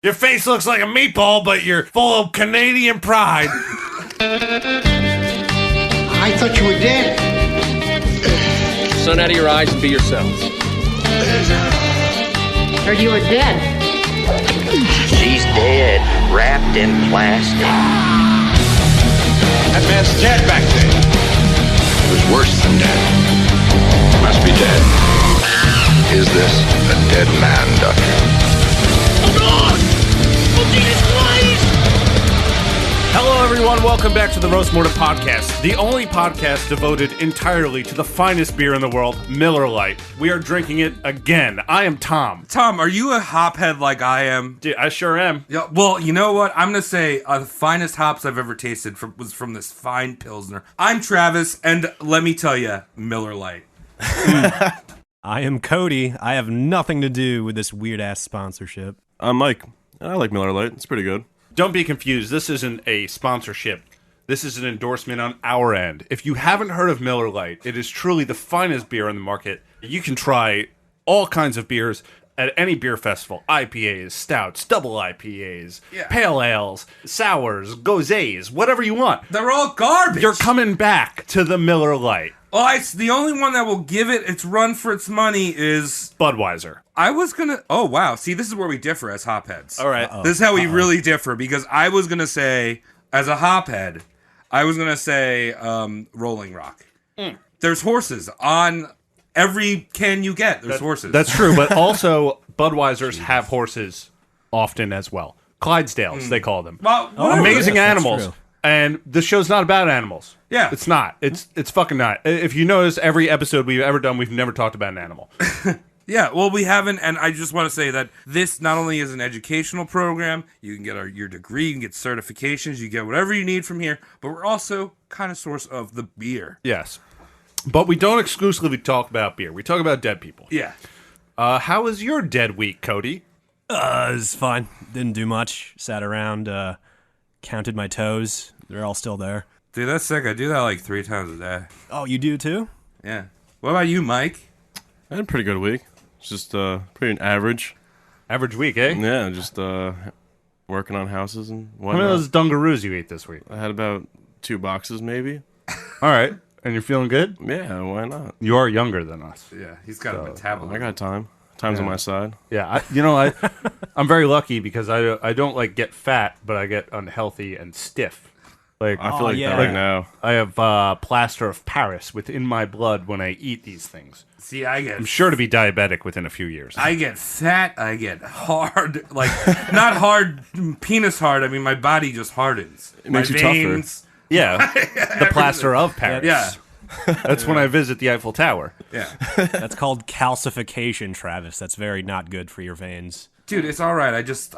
Your face looks like a meatball, but you're full of Canadian pride. I thought you were dead. Sun out of your eyes and be yourselves. Heard you were dead. She's dead, wrapped in plastic. That man's dead back there. It was worse than dead. Must be dead. Is this a dead man, Doctor? Hello, everyone. Welcome back to the Roast Mortem Podcast, the only podcast devoted entirely to the finest beer in the world, Miller Lite. We are drinking it again. I am Tom. Tom, are you a hophead like I am? Dude, I sure am. Yeah. Well, you know what? I'm going to say the finest hops I've ever tasted was from this fine Pilsner. I'm Travis, and let me tell you, Miller Lite. I am Cody. I have nothing to do with this weird-ass sponsorship. I'm Mike. I like Miller Lite. It's pretty good. Don't be confused. This isn't a sponsorship. This is an endorsement on our end. If you haven't heard of Miller Lite, it is truly the finest beer on the market. You can try all kinds of beers at any beer festival. IPAs, stouts, double IPAs, pale ales, sours, gosés, whatever you want. They're all garbage. You're coming back to the Miller Lite. Oh, the only one that will give it its run for its money is Budweiser. I was gonna. Oh wow! See, this is where we differ as hopheads. All right, this is how we really differ because I was gonna say, as a hophead, I was gonna say Rolling Rock. There's horses on every can you get. There's horses. That's true, but also Budweisers have horses often as well. Clydesdales, they call them. Well, amazing yes, animals. true. And the show's not about animals. Yeah. It's not. It's fucking not. If you notice, every episode we've ever done, we've never talked about an animal. Yeah, well, we haven't, and I just want to say that this not only is an educational program, you can get your degree, you can get certifications, you get whatever you need from here, but we're also kind of source of the beer. Yes. But we don't exclusively talk about beer. We talk about dead people. Yeah. How was your dead week, Cody? It was fine. Didn't do much. Sat around, counted my toes. They're all still there. Dude, that's sick. I do that like 3 times a day. Oh, you do too? Yeah. What about you, Mike? I had a pretty good week. It's just pretty average. Average week, eh? Yeah, just working on houses and How whatnot. many of those Dungaroos you ate this week? I had about 2 boxes, maybe. All right. And you're feeling good? Yeah, why not? You are younger than us. Yeah, he's got a metabolism. I got time. Time's on my side. Yeah, I'm very lucky because I don't like get fat, but I get unhealthy and stiff. Like I feel like yeah. that right now. I have plaster of Paris within my blood when I eat these things. See, I'm Sure to be diabetic within a few years. I get fat, I get hard, like, not hard, penis hard, I mean, my body just hardens. It makes my you tougher. veins, Yeah, the plaster of Paris. Yeah. That's when I visit the Eiffel Tower. Yeah. That's called calcification, Travis. That's very not good for your veins. Dude, it's all right. I just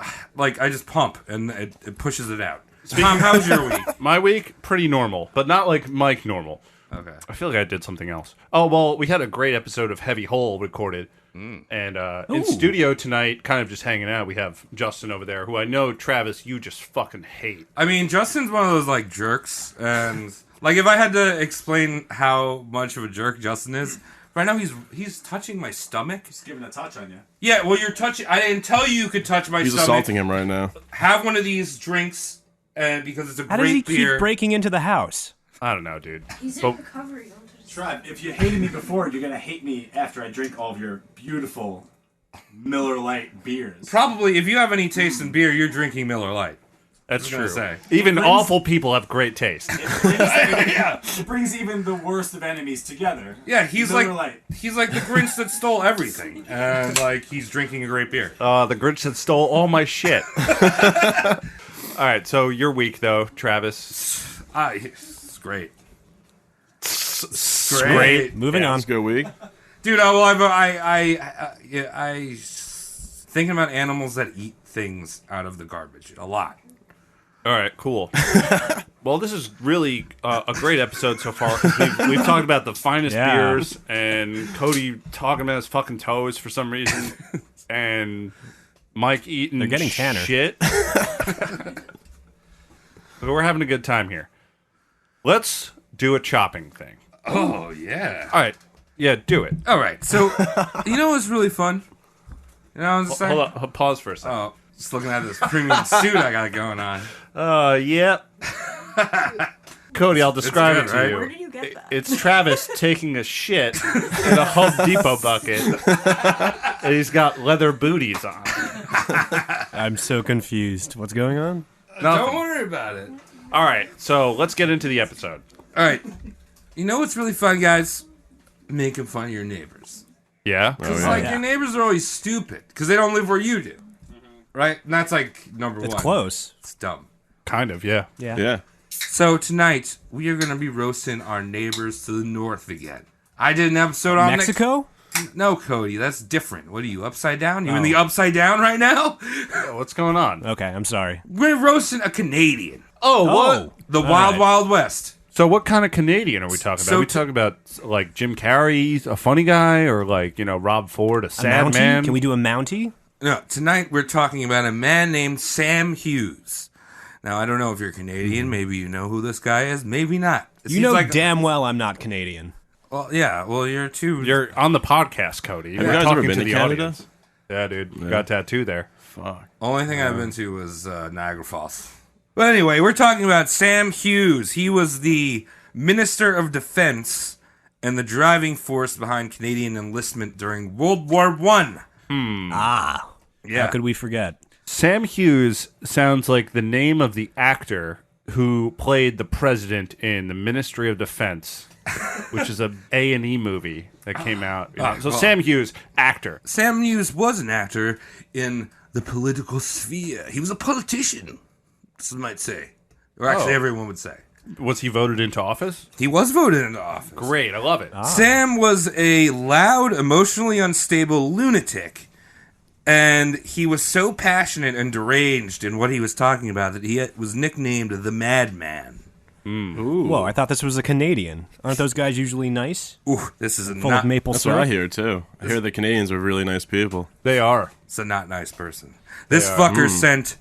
pump, and it pushes it out. Tom, how was your week? My week, pretty normal, but not like Mike normal. Okay. I feel like I did something else. Oh, well, we had a great episode of Heavy Hole recorded. And in studio tonight, kind of just hanging out, we have Justin over there, who I know, Travis, you just fucking hate. I mean, Justin's one of those, like, jerks, and, like, if I had to explain how much of a jerk Justin is, right now he's touching my stomach. He's giving a touch on you. Yeah, well, you're touching... I didn't tell you could touch my He's stomach. assaulting him right now. Have one of these drinks, and because it's a How does he great beer... keep breaking into the house? I don't know, dude. He's But- in recovery. Don't touch his Tribe, if you hated me before, you're gonna hate me after I drink all of your beautiful Miller Lite beers. Probably, if you have any taste in beer, you're drinking Miller Lite. That's I was true. gonna say. Even brings- awful people have great taste. It brings even the worst of enemies together. Yeah, he's Miller like Lite. he's like the Grinch that stole everything, and like he's drinking a great beer. The Grinch that stole all my shit. All right, so your week, though, Travis. It's great. Great. Moving on. It's a good week. Dude. Well, I thinking about animals that eat things out of the garbage a lot. All right, cool. Well, this is really a great episode so far. 'Cause we've talked about the finest beers, and Cody talking about his fucking toes for some reason, and Mike eating They're getting tanner. shit. But we're having a good time here. Let's do a chopping thing. Oh yeah. All right. Yeah, do it. All right. So you know what's really fun? You know, I was saying. Hold on. Pause for a second. Oh, Just looking at this premium suit I got going on. Yeah. Cody, I'll describe good, it to right? you. Where did you get that? It's Travis taking a shit in a Home Depot bucket, and he's got leather booties on. I'm so confused. What's going on? Don't worry about it. All right, so let's get into the episode. All right. You know what's really fun, guys? Making fun of your neighbors. Yeah? It's like your neighbors are always stupid because they don't live where you do. Right? And that's like number one. It's close. It's dumb. Kind of, yeah. Yeah. So tonight, we are going to be roasting our neighbors to the north again. I did an episode on Mexico? No, Cody, that's different. What are you, upside down? You in the upside down right now? What's going on? Okay, I'm sorry. We're roasting a Canadian. Oh, what? The All Wild right. Wild West. So what kind of Canadian are we talking about? So Are we talking about, like, Jim Carrey, a funny guy, or, like, Rob Ford, a A sad Mountie? man? Can we do a Mountie? No, tonight we're talking about a man named Sam Hughes. Now, I don't know if you're Canadian. Maybe you know who this guy is. Maybe not. It You seems know like, damn well I'm not Canadian. Well, yeah. Well, you're too. You're on the podcast, Cody. Have You're you guys talking ever been to to the Canada? audience. Yeah, dude. Got a tattoo there. Fuck. Only thing I've been to was Niagara Falls. But anyway, we're talking about Sam Hughes. He was the Minister of Defense and the driving force behind Canadian enlistment during World War I. Ah. Yeah. How could we forget? Sam Hughes sounds like the name of the actor who played the president in the Ministry of Defense, which is a A&E movie that came out. Sam Hughes, actor. Sam Hughes was an actor in the political sphere. He was a politician, some might say. Or actually, everyone would say. Was he voted into office? He was voted into office. Great, I love it. Sam was a loud, emotionally unstable lunatic. And he was so passionate and deranged in what he was talking about that he was nicknamed the Madman. Whoa, I thought this was a Canadian. Aren't those guys usually nice? Ooh, this is a Full not, of maple That's what I syrup? hear, too. I hear the Canadians are really nice people. They are. it's a not nice person. This fucker sent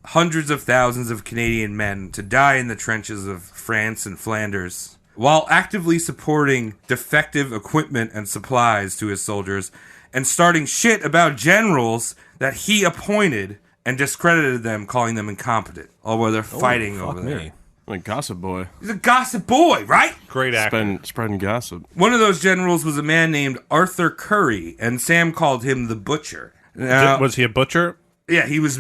hundreds of thousands of Canadian men to die in the trenches of France and Flanders, while actively supporting defective equipment and supplies to his soldiers, and starting shit about generals that he appointed and discredited them, calling them incompetent, all while they're fighting Fuck over there. me. Like Gossip Boy. He's a gossip boy, right? Great actor. Spreading gossip. One of those generals was a man named Arthur Curry, and Sam called him the Butcher. Now, Was he a butcher? yeah, he was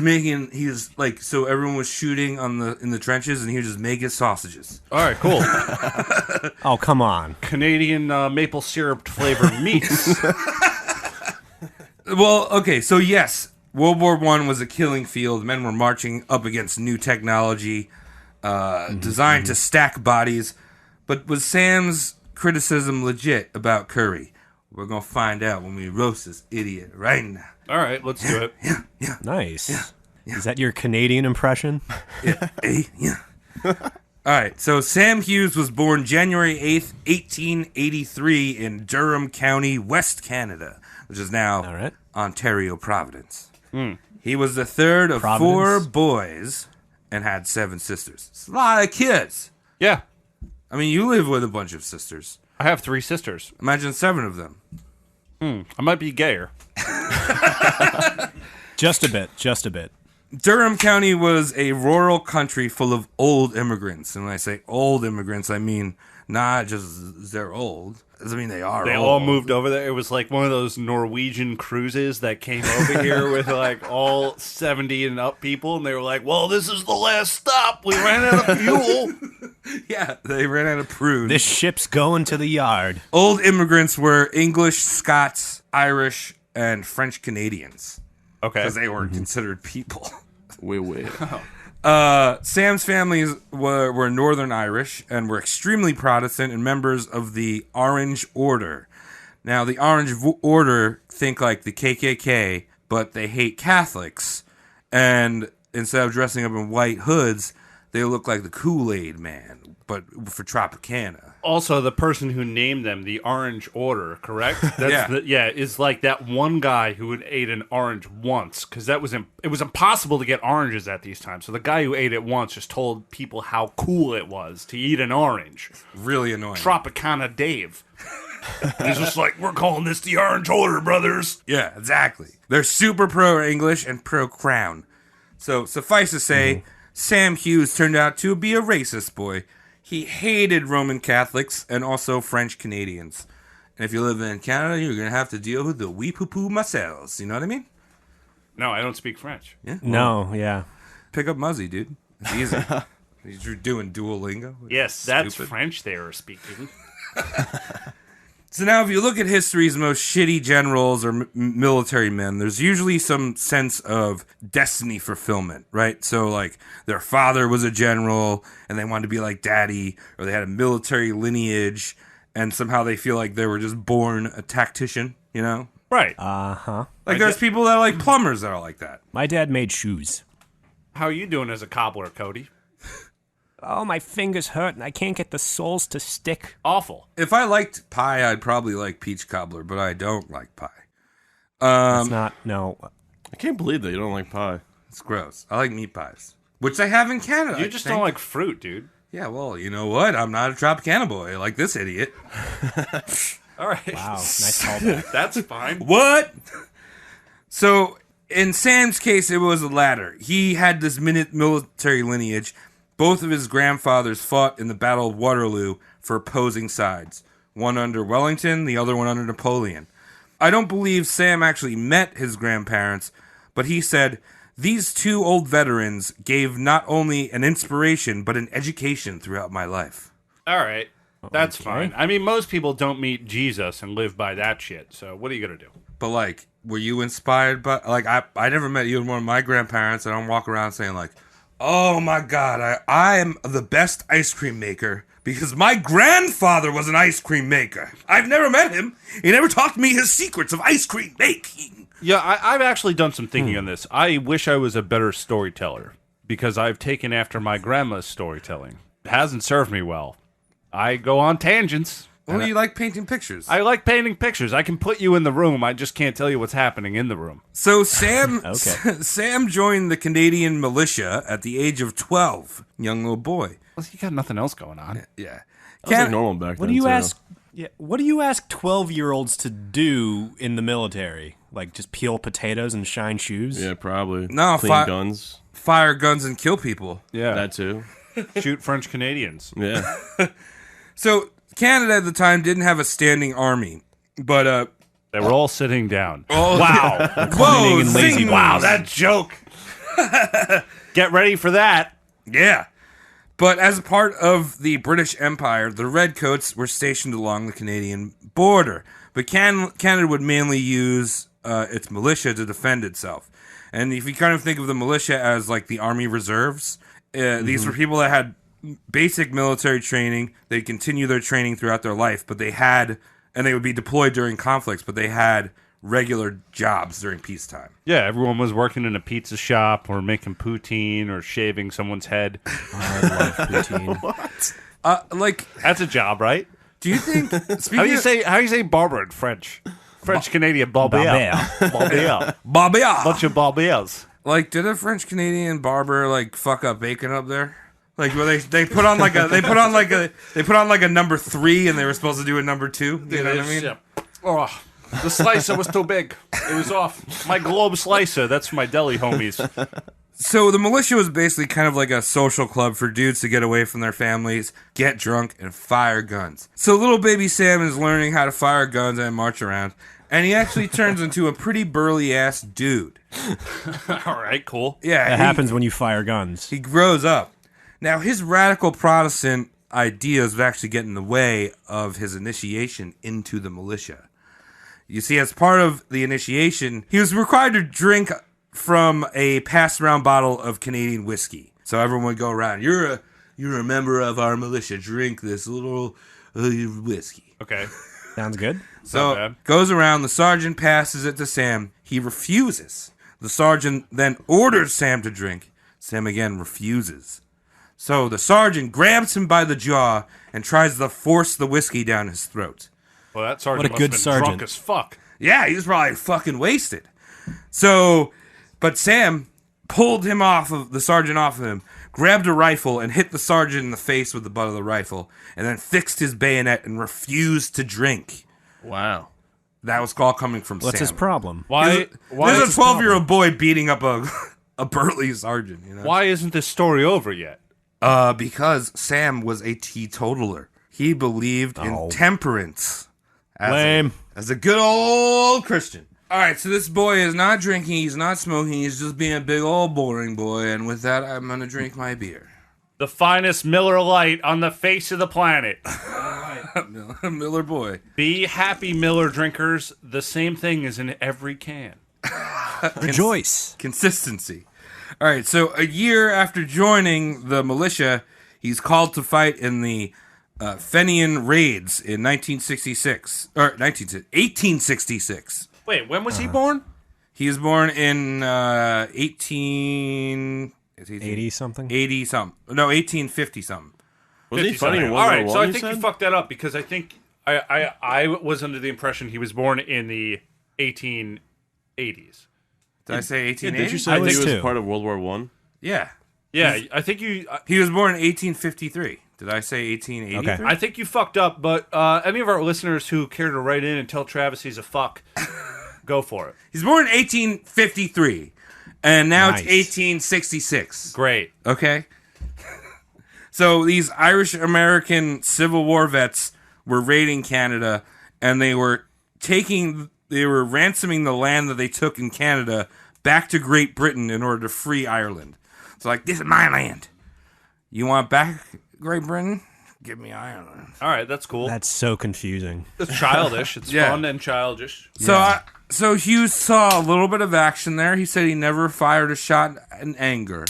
like, so everyone was shooting in the trenches, and he would just make his sausages. All right, cool. Oh, come on. Canadian maple syrup flavored meats. Well, okay, so yes, World War I was a killing field. Men were marching up against new technology designed to stack bodies. But was Sam's criticism legit about Curry? We're going to find out when we roast this idiot right now. All right, let's do it. Nice. Is that your Canadian impression? Yeah. All right, so Sam Hughes was born January 8th, 1883 in Durham County, West Canada, which is now All right. Ontario Providence. He was the third of Providence? 4 boys and had 7 sisters. It's a lot of kids. Yeah, I mean, you live with a bunch of sisters. I have 3 sisters. Imagine 7 of them. I might be gayer. Just a bit. Just a bit. Durham County was a rural country full of old immigrants. And when I say old immigrants, I mean not just they're old. I mean they are They old. all moved over there. It was like one of those Norwegian cruises that came over here with like all 70 and up people, and they were like, well, this is the last stop. We ran out of fuel. Yeah, they ran out of prunes. This ship's going to the yard. Old immigrants were English, Scots, Irish, and French Canadians. Okay. Because they were considered people. Wait. Sam's families were Northern Irish and were extremely Protestant and members of the Orange Order. Now, the Orange Order think like the KKK, but they hate Catholics. And instead of dressing up in white hoods, they look like the Kool-Aid Man, but for Tropicana. Also, the person who named them the Orange Order, correct? That's Yeah. is like that one guy who had ate an orange once, because it was impossible to get oranges at these times. So the guy who ate it once just told people how cool it was to eat an orange. Really annoying. Tropicana Dave. And he's just like, we're calling this the Orange Order, brothers. Yeah, exactly. They're super pro-English and pro-Crown. So suffice to say, Sam Hughes turned out to be a racist boy. He hated Roman Catholics and also French Canadians. And if you live in Canada, you're going to have to deal with the wee poo poo marcels. You know what I mean? No, I don't speak French. Yeah. No, yeah. Pick up Muzzy, dude. It's easy. You're doing Duolingo. Yes, that's Stupid. French they are speaking. So now if you look at history's most shitty generals or military men, there's usually some sense of destiny fulfillment, right? So like their father was a general and they wanted to be like daddy, or they had a military lineage and somehow they feel like they were just born a tactician, you know? Right. Uh-huh. Like there's people that are like plumbers that are like that. My dad made shoes. How are you doing as a cobbler, Cody? Oh, my fingers hurt and I can't get the soles to stick. Awful. If I liked pie, I'd probably like peach cobbler, but I don't like pie. That's not, no. I can't believe that you don't like pie. It's gross. I like meat pies, which they have in Canada. You I just think. don't like fruit, dude. Yeah, well, you know what? I'm not a Tropicana boy like this idiot. All right. Wow, nice callback. That's fine. What? So, in Sam's case, it was the latter. He had this military lineage. Both of his grandfathers fought in the Battle of Waterloo for opposing sides. One under Wellington, the other one under Napoleon. I don't believe Sam actually met his grandparents, but he said, "These two old veterans gave not only an inspiration, but an education throughout my life." All right. That's Okay. fine. I mean, most people don't meet Jesus and live by that shit. So what are you going to do? But, like, were you inspired by... Like, I never met you and one of my grandparents, and I don't walk around saying, like, "Oh, my God, I am the best ice cream maker because my grandfather was an ice cream maker. I've never met him. He never taught me his secrets of ice cream making." Yeah, I've actually done some thinking on this. I wish I was a better storyteller because I've taken after my grandma's storytelling. It hasn't served me well. I go on tangents. Well, you like painting pictures. I like painting pictures. I can put you in the room. I just can't tell you what's happening in the room. So Sam, Okay. Sam joined the Canadian militia at the age of 12. Young little boy. Well, you got nothing else going on. Yeah. That was like normal back What then. do you too. ask? Yeah, what do you ask 12-year-olds to do in the military? Like just peel potatoes and shine shoes? Yeah, probably. No, Clean guns. Fire guns and kill people. Yeah. That too. Shoot French Canadians. Yeah. So Canada at the time didn't have a standing army, but They were all sitting down. Oh, Wow. whoa, and lazy zing. Wow, that joke. Get ready for that. Yeah. But as a part of the British Empire, the Redcoats were stationed along the Canadian border. But Canada would mainly use its militia to defend itself. And if you kind of think of the militia as like the army reserves, these were people that had basic military training. They'd continue their training throughout their life, but they would be deployed during conflicts, but they had regular jobs during peacetime. Yeah, everyone was working in a pizza shop or making poutine or shaving someone's head. I love poutine. Like, That's a job, right? do you think? How do you say barber in French? French Canadian barber. Barber. Bobby? Bunch of barbers. Like, did a French Canadian barber like fuck up bacon up there? Like, where they put on like a number 3 and they were supposed to do a number 2. You know what I mean? Yeah. Oh, the slicer was too big. It was off. My globe slicer. That's for my deli homies. So the militia was basically kind of like a social club for dudes to get away from their families, get drunk, and fire guns. So little baby Sam is learning how to fire guns and march around, and he actually turns into a pretty burly ass dude. All right, cool. Yeah, That happens when you fire guns. He grows up. Now his radical Protestant ideas would actually get in the way of his initiation into the militia. You see, as part of the initiation, he was required to drink from a passed around bottle of Canadian whiskey. So everyone would go around, you're a member of our militia, drink this little whiskey. Okay. Sounds good. Not So bad. goes around, the sergeant passes it to Sam. He refuses. The sergeant then orders Sam to drink. Sam again refuses. So the sergeant grabs him by the jaw and tries to force the whiskey down his throat. Well, that sergeant What a must good have been drunk sergeant. as fuck. Yeah, he was probably fucking wasted. So, but Sam pulled the sergeant off of him, grabbed a rifle and hit the sergeant in the face with the butt of the rifle, and then fixed his bayonet and refused to drink. Wow. That was call coming from What's Sam. his problem? Why? There's a 12-year-old boy beating up a a burly sergeant. You know? Why isn't this story over yet? Because Sam was a teetotaler. He believed in temperance. Lame. As a good old Christian. All right, so this boy is not drinking, he's not smoking, he's just being a big old boring boy. And with that, I'm going to drink my beer. The finest Miller Lite on the face of the planet. Miller boy. Be happy, Miller drinkers. The same thing is in every can. Rejoice. Consistency. All right, so a year after joining the militia, he's called to fight in the Fenian raids in 1866. Wait, when was he born? He was born in 1880 something. 1850 something. Was he fighting in All World right, War so I, I think you fucked that up because I think I was under the impression he was born in the 1880s. Did I say 1880? Did you say he was too. part of World War I? Yeah. Yeah, I think you. He was born in 1853. Did I say 1883? Okay. I think you fucked up, but any of our listeners who care to write in and tell Travis he's a fuck, go for it. He's born in 1853, and now Nice. it's 1866. Great. Okay? So these Irish-American Civil War vets were raiding Canada, and they were ransoming the land that they took in Canada back to Great Britain in order to free Ireland. It's like, this is my land. You want back Great Britain? Give me Ireland. All right, that's cool. That's so confusing. It's childish. It's Yeah. fun and childish. So Hughes saw a little bit of action there. He said he never fired a shot in anger.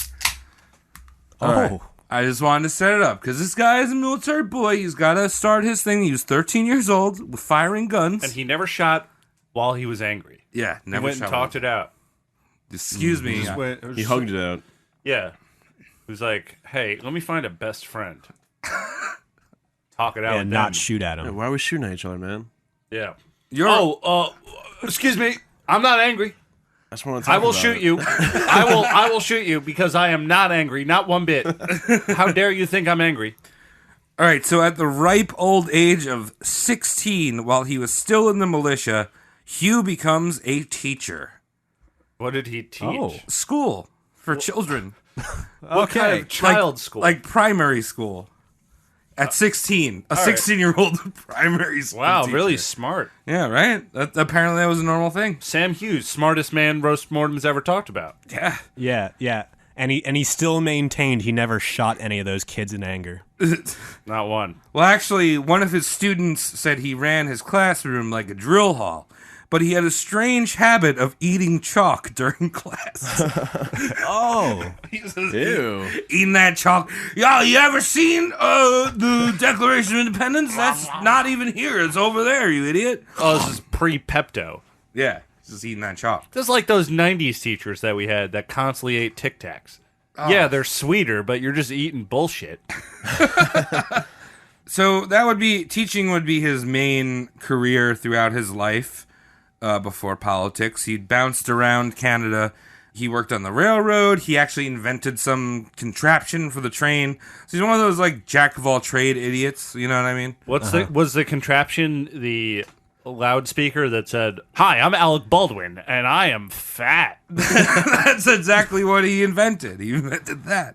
All right. I just wanted to set it up because this guy is a military boy. He's got to start his thing. He was 13 years old with firing guns. And he never shot while he was angry. Yeah, He never went and shot talked one. it out. Excuse me. He hugged it out. Yeah. He was like, hey, let me find a best friend. Talk it out And with not them. shoot at Yeah, him. why are we shooting at each other, man? Yeah. You're Excuse me. I'm not angry. I just want to talk I will about shoot it. you. I will shoot you because I am not angry, not one bit. How dare you think I'm angry? All right, so at the ripe old age of 16, while he was still in the militia, Hugh becomes a teacher. What did he teach? Oh. School for children. What kind of child school? Like primary school. At 16. A 16-year-old primary school wow, teacher. really smart. Yeah, right? Apparently that was a normal thing. Sam Hughes, smartest man roast mortem's ever talked about. Yeah. Yeah. And he still maintained he never shot any of those kids in anger. Not one. Well, actually, one of his students said he ran his classroom like a drill hall, but he had a strange habit of eating chalk during class. Oh. Ew. Eating that chalk. Yo, you ever seen the Declaration of Independence? That's not even here. It's over there, you idiot. Oh, this is pre-Pepto. Yeah, just eating that chalk. Just like those 90s teachers that we had that constantly ate Tic Tacs. Yeah, they're sweeter, but you're just eating bullshit. So that would be, teaching would be his main career throughout his life before politics. He bounced around Canada. He worked on the railroad. He actually invented some contraption for the train. So he's one of those like jack of all trade idiots. You know what I mean? Was the contraption the loudspeaker that said, "Hi, I'm Alec Baldwin, and I am fat"? That's exactly what he invented. He invented that.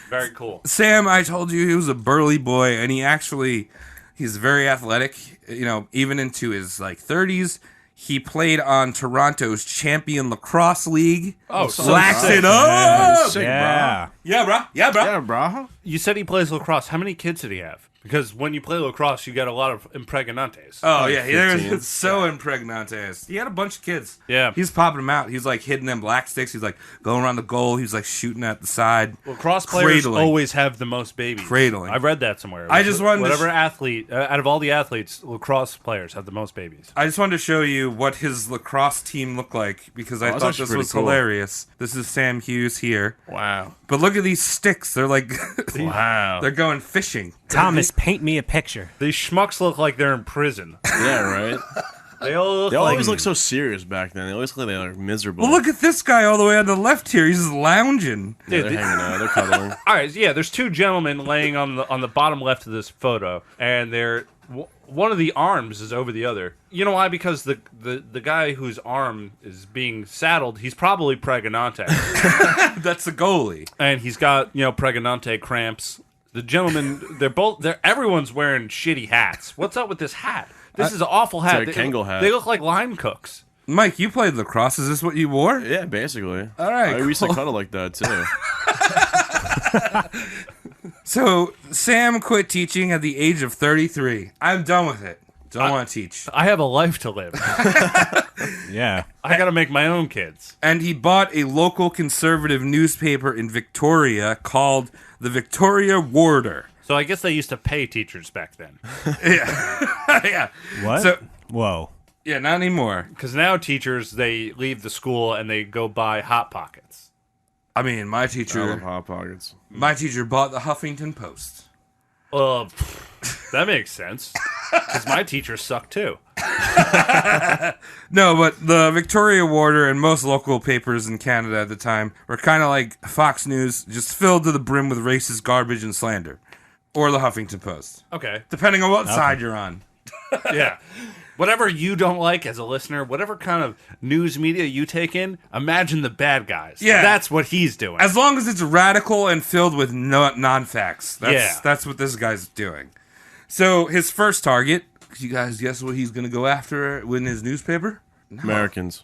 Very cool. Sam, I told you he was a burly boy, and he's very athletic. You know, even into his like 30s. He played on Toronto's champion lacrosse league. Oh, Lax it up! Sick, Yeah. Yeah, bro. Yeah, bro. Yeah, bro. You said he plays lacrosse. How many kids did he have? Because when you play lacrosse, you get a lot of impregnantes. Oh, yeah. 15. He's so impregnantes. He had a bunch of kids. Yeah. He was popping them out. He was like hitting them black sticks. He was like going around the goal. He was like shooting at the side. Lacrosse players Cradling. always have the most babies. Cradling. I read that somewhere. I just wanted to whatever athlete out of all the athletes, lacrosse players have the most babies. I just wanted to show you what his lacrosse team looked like because I that's thought actually this pretty was cool. hilarious. This is Sam Hughes here. Wow. But look at these sticks. They're like, Wow. they're going fishing. Thomas, paint me a picture. These schmucks look like they're in prison. Yeah, right? They all look They like always look so serious back then. They always look like they're miserable. Well, look at this guy all the way on the left here. He's just lounging. Yeah, they're Dude, hanging out. They're cuddling. All right, yeah. There's two gentlemen laying on the bottom left of this photo, and one of the arms is over the other. You know why? Because the guy whose arm is being saddled, he's probably pregnante. That's the goalie. And he's got, pregnante cramps. The gentleman, everyone's wearing shitty hats. What's up with this hat? This is an awful hat. It's a Kangol hat. They look like line cooks. Mike, you played lacrosse. Is this what you wore? Yeah, basically. All right, I used to cuddle like that, too. So, Sam quit teaching at the age of 33. I'm done with it. Don't want to teach. I have a life to live. Yeah. I got to make my own kids. And he bought a local conservative newspaper in Victoria called the Victoria Warder. So I guess they used to pay teachers back then. Yeah. What? So, Whoa. yeah, not anymore. Because now teachers, they leave the school and they go buy Hot Pockets. I mean, my I love teacher Hot Pockets. bought the Huffington Post. That makes sense. Because my teachers suck too. No, but the Victoria Warder and most local papers in Canada at the time were kind of like Fox News, just filled to the brim with racist garbage and slander. Or the Huffington Post. Okay. Depending on what side you're on. Yeah. Whatever you don't like as a listener, whatever kind of news media you take in, imagine the bad guys. Yeah. That's what he's doing. As long as it's radical and filled with non-facts. Yeah. That's what this guy's doing. So his first target, you guys guess what he's going to go after in his newspaper? Americans.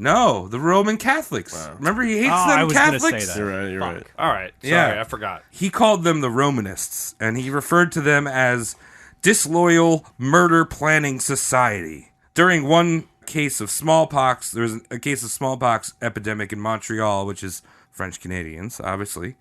No, the Roman Catholics. Wow. Remember, he hates them I was Catholics. Gonna say that. You're right. All right. Sorry, Yeah. I forgot. He called them the Romanists, and he referred to them as disloyal murder planning society. During one case of smallpox, there was a case of smallpox epidemic in Montreal, which is French Canadians, obviously.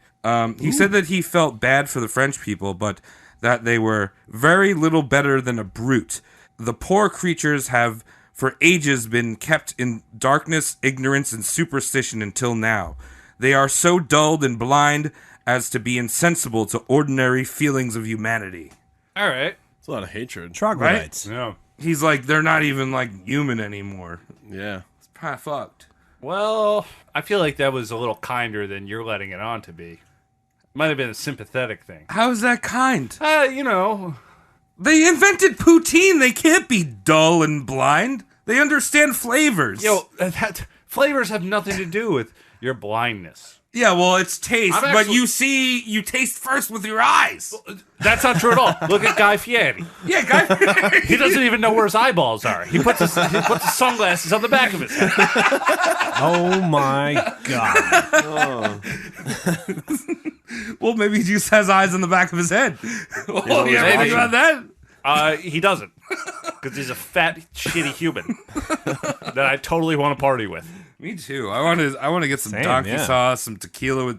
He said that he felt bad for the French people, but that they were very little better than a brute. The poor creatures have for ages been kept in darkness, ignorance, and superstition until now. They are so dulled and blind as to be insensible to ordinary feelings of humanity. All right. It's a lot of hatred. Troglodytes. Yeah. He's like, they're not even like human anymore. Yeah. It's kind of fucked. Well, I feel like that was a little kinder than you're letting it on to be. Might have been a sympathetic thing. How is that kind? They They invented poutine. They can't be dull and blind. They understand flavors. flavors have nothing to do with your blindness. Yeah, well, it's taste, I'm but actually- you taste first with your eyes. That's not true at all. Look at Guy Fieri. Yeah, guy. He doesn't even know where his eyeballs are. He puts his sunglasses on the back of his head. Oh my god. Well, maybe he just has eyes on the back of his head. Oh, yeah, maybe. think about that? He doesn't. Because he's a fat, shitty human that I totally want to party with. Me too. I want to get some Same, donkey yeah. sauce, some tequila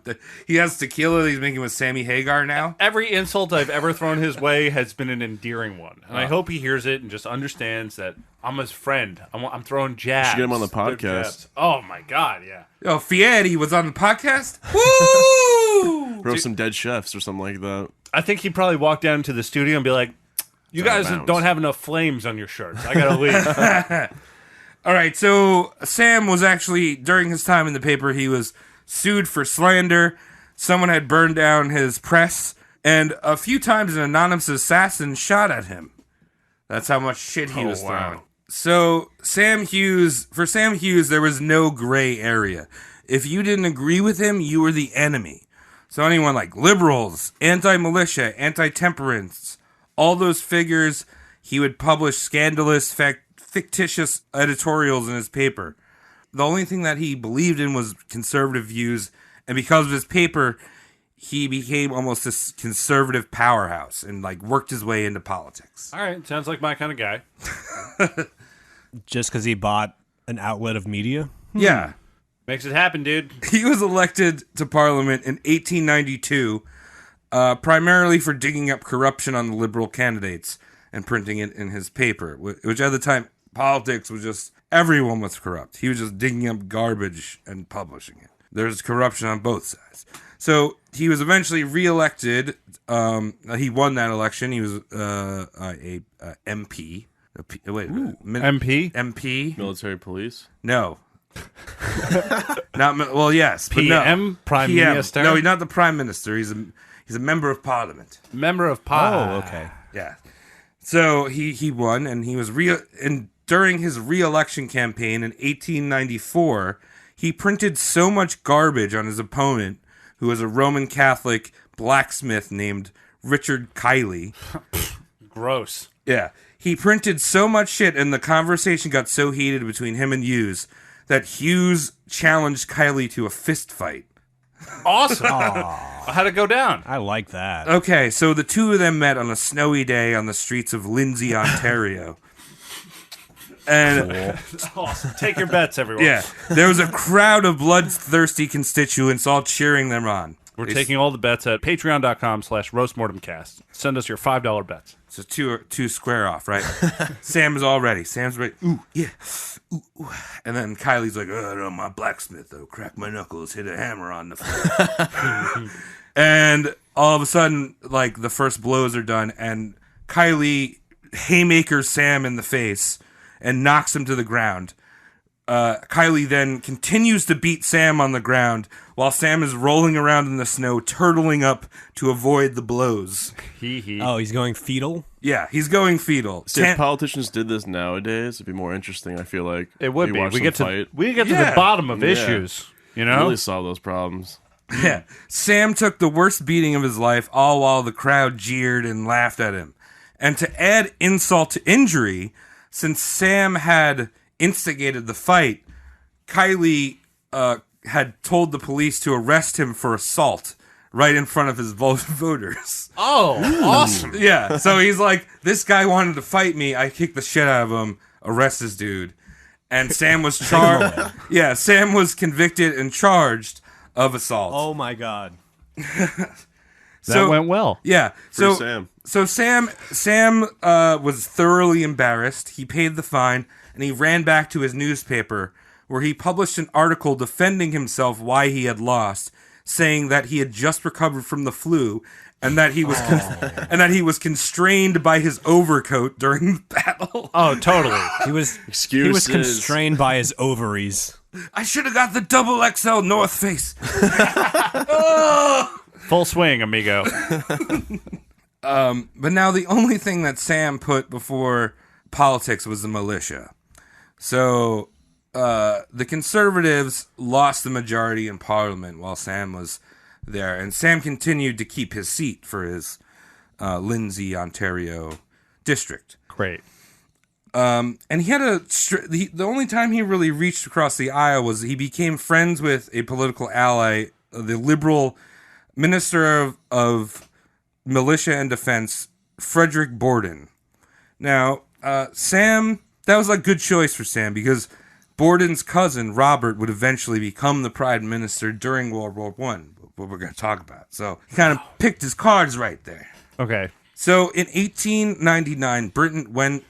he has tequila that he's making with Sammy Hagar now. Every insult I've ever thrown his way has been an endearing one. And I hope he hears it and just understands that I'm his friend. I'm throwing jabs. Should get him on the They're podcast. jabs. Oh my god, yeah. Yo, Fieri was on the podcast. Woo! Throw some dead chefs or something like that. I think he'd probably walk down to the studio and be like, you Out of guys bounds. don't have enough flames on your shirts. I gotta leave. All right, so Sam was actually, during his time in the paper, he was sued for slander. Someone had burned down his press, and a few times an anonymous assassin shot at him. That's how much shit he was throwing. So for Sam Hughes, there was no gray area. If you didn't agree with him, you were the enemy. So anyone like liberals, anti-militia, anti-temperance, all those figures, he would publish scandalous, fictitious editorials in his paper. The only thing that he believed in was conservative views, and because of his paper, he became almost this conservative powerhouse and like worked his way into politics. All right, sounds like my kind of guy. Just because he bought an outlet of media? Yeah. Makes it happen, dude. He was elected to Parliament in 1892, primarily for digging up corruption on the Liberal candidates and printing it in his paper, which at the time, politics was just, everyone was corrupt. He was just digging up garbage and publishing it. There's corruption on both sides. So he was eventually reelected. He won that election. He was a MP. MP? MP? Military police? No. Well, yes. But PM? no. Prime PM. Minister? No, he's not the Prime Minister. He's a member of Parliament. Member of Oh, okay. Yeah. So he won, and he was and during his re-election campaign in 1894, he printed so much garbage on his opponent, who was a Roman Catholic blacksmith named Richard Kiley. Gross. Yeah. He printed so much shit, and the conversation got so heated between him and Hughes that Hughes challenged Kiley to a fist fight. Awesome. How'd it go down? I like that. Okay, so the two of them met on a snowy day on the streets of Lindsay, Ontario. And Awesome. Take your bets, everyone. yeah, there was a crowd of bloodthirsty constituents all cheering them on. We're taking all the bets at patreon.com/roastmortemcast. Send us your $5 bets. So two square off, right? Sam is all ready. Sam's ready. Ooh, yeah. Ooh, ooh. And then Kylie's like, oh, no, my blacksmith, though. Crack my knuckles, hit a hammer on the floor. And all of a sudden, like, the first blows are done, and Kylie haymakers Sam in the face and knocks him to the ground. Kylie then continues to beat Sam on the ground while Sam is rolling around in the snow, turtling up to avoid the blows. Oh, he's going fetal? Yeah, he's going fetal. See, if politicians did this nowadays, it'd be more interesting, I feel like. It would be. watch We them get to fight. the bottom of issues, you know? Really solve those problems. Yeah. Sam took the worst beating of his life, all while the crowd jeered and laughed at him. And to add insult to injury, since Sam had instigated the fight, Kylie had told the police to arrest him for assault right in front of his voters. Oh, awesome. Yeah, so he's like, this guy wanted to fight me, I kicked the shit out of him, arrest this dude. And Sam was charged. Yeah, Sam was convicted and charged of assault. Oh my god. That went well. Yeah. Free Sam. So Sam was thoroughly embarrassed. He paid the fine and he ran back to his newspaper where he published an article defending himself why he had lost, saying that he had just recovered from the flu and that he was and that he was constrained by his overcoat during the battle. Oh, totally. He was Excuses. constrained by his ovaries. I should have got the double XL North Face. Full swing, amigo. But now the only thing that Sam put before politics was the militia. So the conservatives lost the majority in parliament while Sam was there, and Sam continued to keep his seat for his Lindsay, Ontario district. Great. And he had the only time he really reached across the aisle was he became friends with a political ally, the Liberal Minister of Militia and Defense, Frederick Borden. Now, Sam, that was a good choice for Sam because Borden's cousin, Robert, would eventually become the Prime Minister during World War I, what we're going to talk about. So he kind of picked his cards right there. Okay. So in 1899, Britain went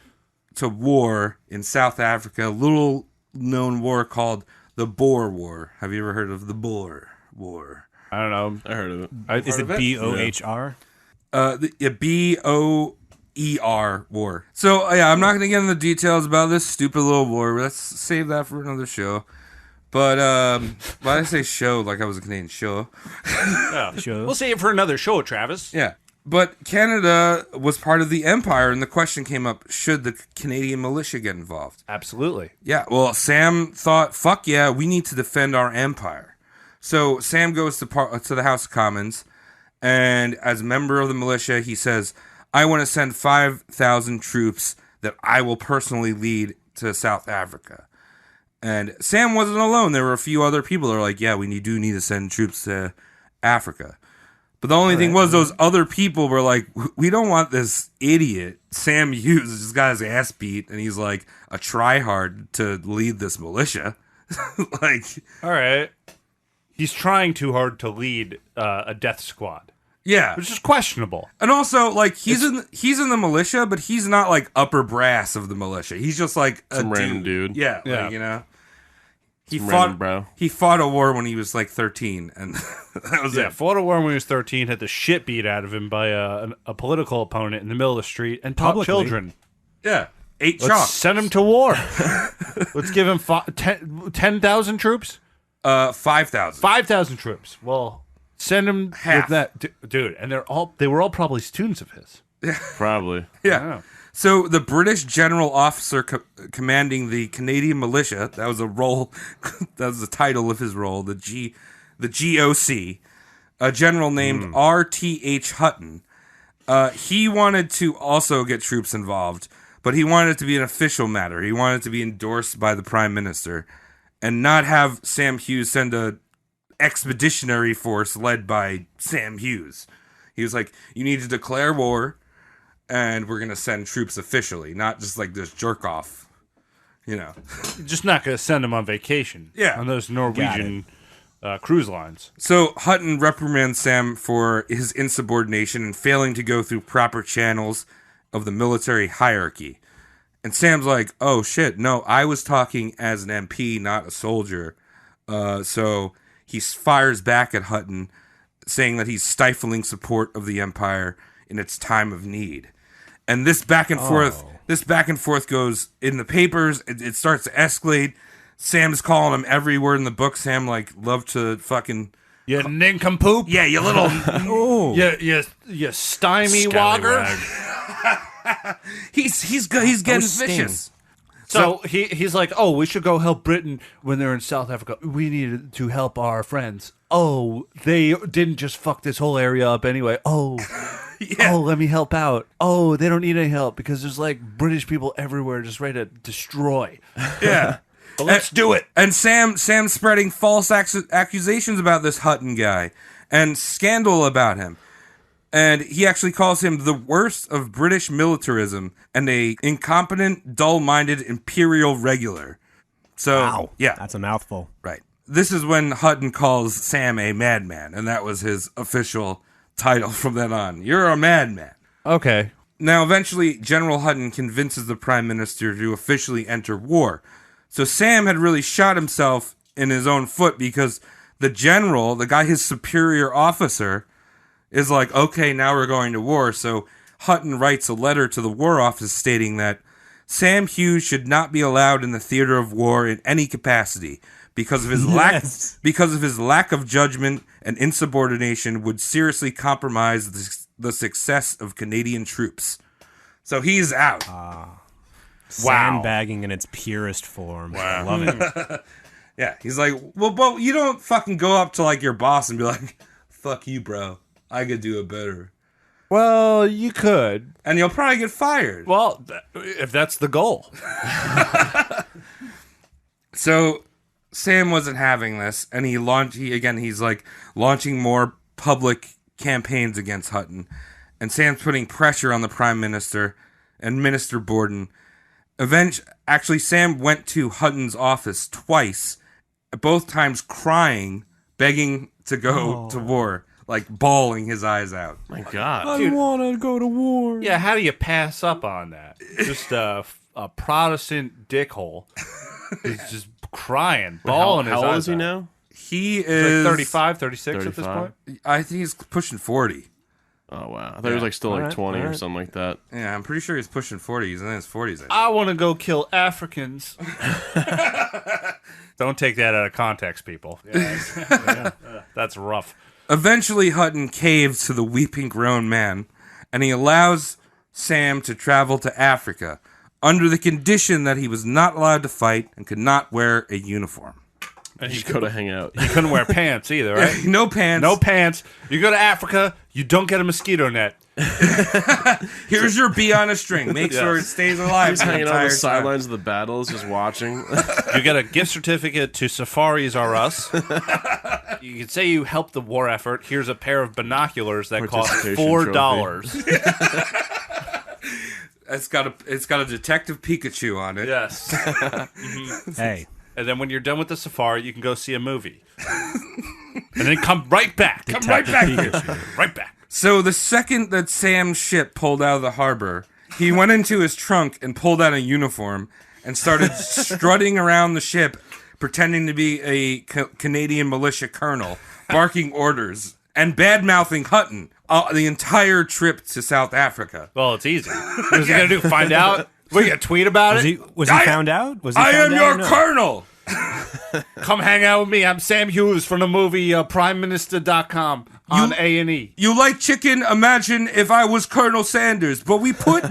to war in South Africa, a little-known war called the Boer War. Have you ever heard of the Boer War? I don't know. I heard of it. Is it BOHR? The BOER War. So, yeah, I'm not going to get into the details about this stupid little war. Let's save that for another show. But, why did I say show like I was a Canadian show? Sure. We'll save it for another show, Travis. Yeah. But Canada was part of the empire, and the question came up, should the Canadian militia get involved? Absolutely. Yeah, well, Sam thought, fuck yeah, we need to defend our empire. So Sam goes to the House of Commons, and as a member of the militia, he says, I want to send 5,000 troops that I will personally lead to South Africa. And Sam wasn't alone. There were a few other people that were like, yeah, we do need to send troops to Africa. But the only thing was those other people were like, we don't want this idiot, Sam Hughes, just got his ass beat, and he's like a tryhard to lead this militia. Like, all right. He's trying too hard to lead a death squad. Yeah. Which is questionable. And also, like, he's in the militia, but he's not like upper brass of the militia. He's just like Some random dude. Yeah, Yeah. like, you know. Bro. He fought a war when he was like 13, and that was it. Fought a war when he was 13, had the shit beat out of him by a political opponent in the middle of the street, and taught Publicly. children. Yeah. 8 Let's chalk. send him to war. Let's give him 10,000 troops? 5,000. 5,000 troops. Well, send him Half. with that. Dude, and they were all probably students of his. Probably. Yeah. So the British general officer commanding the Canadian militia, that was a role, that was the title of his role, the GOC, a general named R.T.H. Hutton. He wanted to also get troops involved, but he wanted it to be an official matter. He wanted it to be endorsed by the Prime Minister and not have Sam Hughes send a expeditionary force led by Sam Hughes. He was like, you need to declare war, and we're going to send troops officially, not just like this jerk off, You're just not going to send them on vacation. Yeah. On those Norwegian cruise lines. So Hutton reprimands Sam for his insubordination and failing to go through proper channels of the military hierarchy. And Sam's like, oh shit, no, I was talking as an MP, not a soldier. So he fires back at Hutton, saying that he's stifling support of the Empire in its time of need. And this back and forth goes in the papers. It starts to escalate. Sam's calling him every word in the book. Sam love to fucking You nincompoop. Yeah, you little you stymie wogger. He's getting vicious. So he's like, oh, we should go help Britain when they're in South Africa. We need to help our friends. Oh, they didn't just fuck this whole area up anyway. Oh, yeah. Oh, let me help out. Oh, they don't need any help because there's like British people everywhere just ready to destroy. Yeah. But let's do it. And Sam's spreading false accusations about this Hutton guy and scandal about him. And he actually calls him the worst of British militarism and a incompetent, dull-minded imperial regular. So, Wow. Yeah. That's a mouthful. Right. This is when Hutton calls Sam a madman, and that was his official title from then on. You're a madman. Okay. Now, eventually, General Hutton convinces the Prime Minister to officially enter war. So Sam had really shot himself in his own foot because the general, the guy, his superior officer, is like, okay, now we're going to war. So Hutton writes a letter to the War Office stating that Sam Hughes should not be allowed in the theater of war in any capacity because of his lack of judgment and insubordination would seriously compromise the success of Canadian troops. So he's out. Sandbagging in its purest form. Wow. I love it. Yeah, he's like, well, you don't fucking go up to like your boss and be like, fuck you, bro. I could do it better. Well, you could. And you'll probably get fired. Well, if that's the goal. So Sam wasn't having this, and he's like launching more public campaigns against Hutton. And Sam's putting pressure on the Prime Minister and Minister Borden. Actually, Sam went to Hutton's office twice, both times crying, begging to go to war, like bawling his eyes out. My God. I want to go to war. Yeah, how do you pass up on that? Just a Protestant dickhole. He's just crying, bawling his eyes out. How old is he now? He is like 35, 36 at this point. I think he's pushing 40. Oh, wow. I thought he was like still like 20 or something like that. Yeah, I'm pretty sure he's pushing 40. He's in his 40s. I want to go kill Africans. Don't take that out of context, people. Yeah, that's rough. Eventually, Hutton caves to the weeping grown man, and he allows Sam to travel to Africa under the condition that he was not allowed to fight and could not wear a uniform. And just go to hang out. He couldn't wear pants either, right? No pants. No pants. You go to Africa, you don't get a mosquito net. Here's your bee on a string. Make sure it stays alive. He's hanging on the sidelines of the battles, just watching. You get a gift certificate to Safaris R Us. You can say you helped the war effort. Here's a pair of binoculars that cost $4. It's got a Detective Pikachu on it. Yes. Hey. And then when you're done with the safari, you can go see a movie. And then come right back. Right back. So the second that Sam's ship pulled out of the harbor, he went into his trunk and pulled out a uniform and started strutting around the ship, pretending to be a Canadian militia colonel, barking orders and bad-mouthing Hutton the entire trip to South Africa. Well, it's easy. What is he going to do? Find out? We got to tweet about it? Was he found out? I am your colonel! Come hang out with me. I'm Sam Hughes from the movie PrimeMinister.com. on A&E. You like chicken? Imagine if I was Colonel Sanders, but we put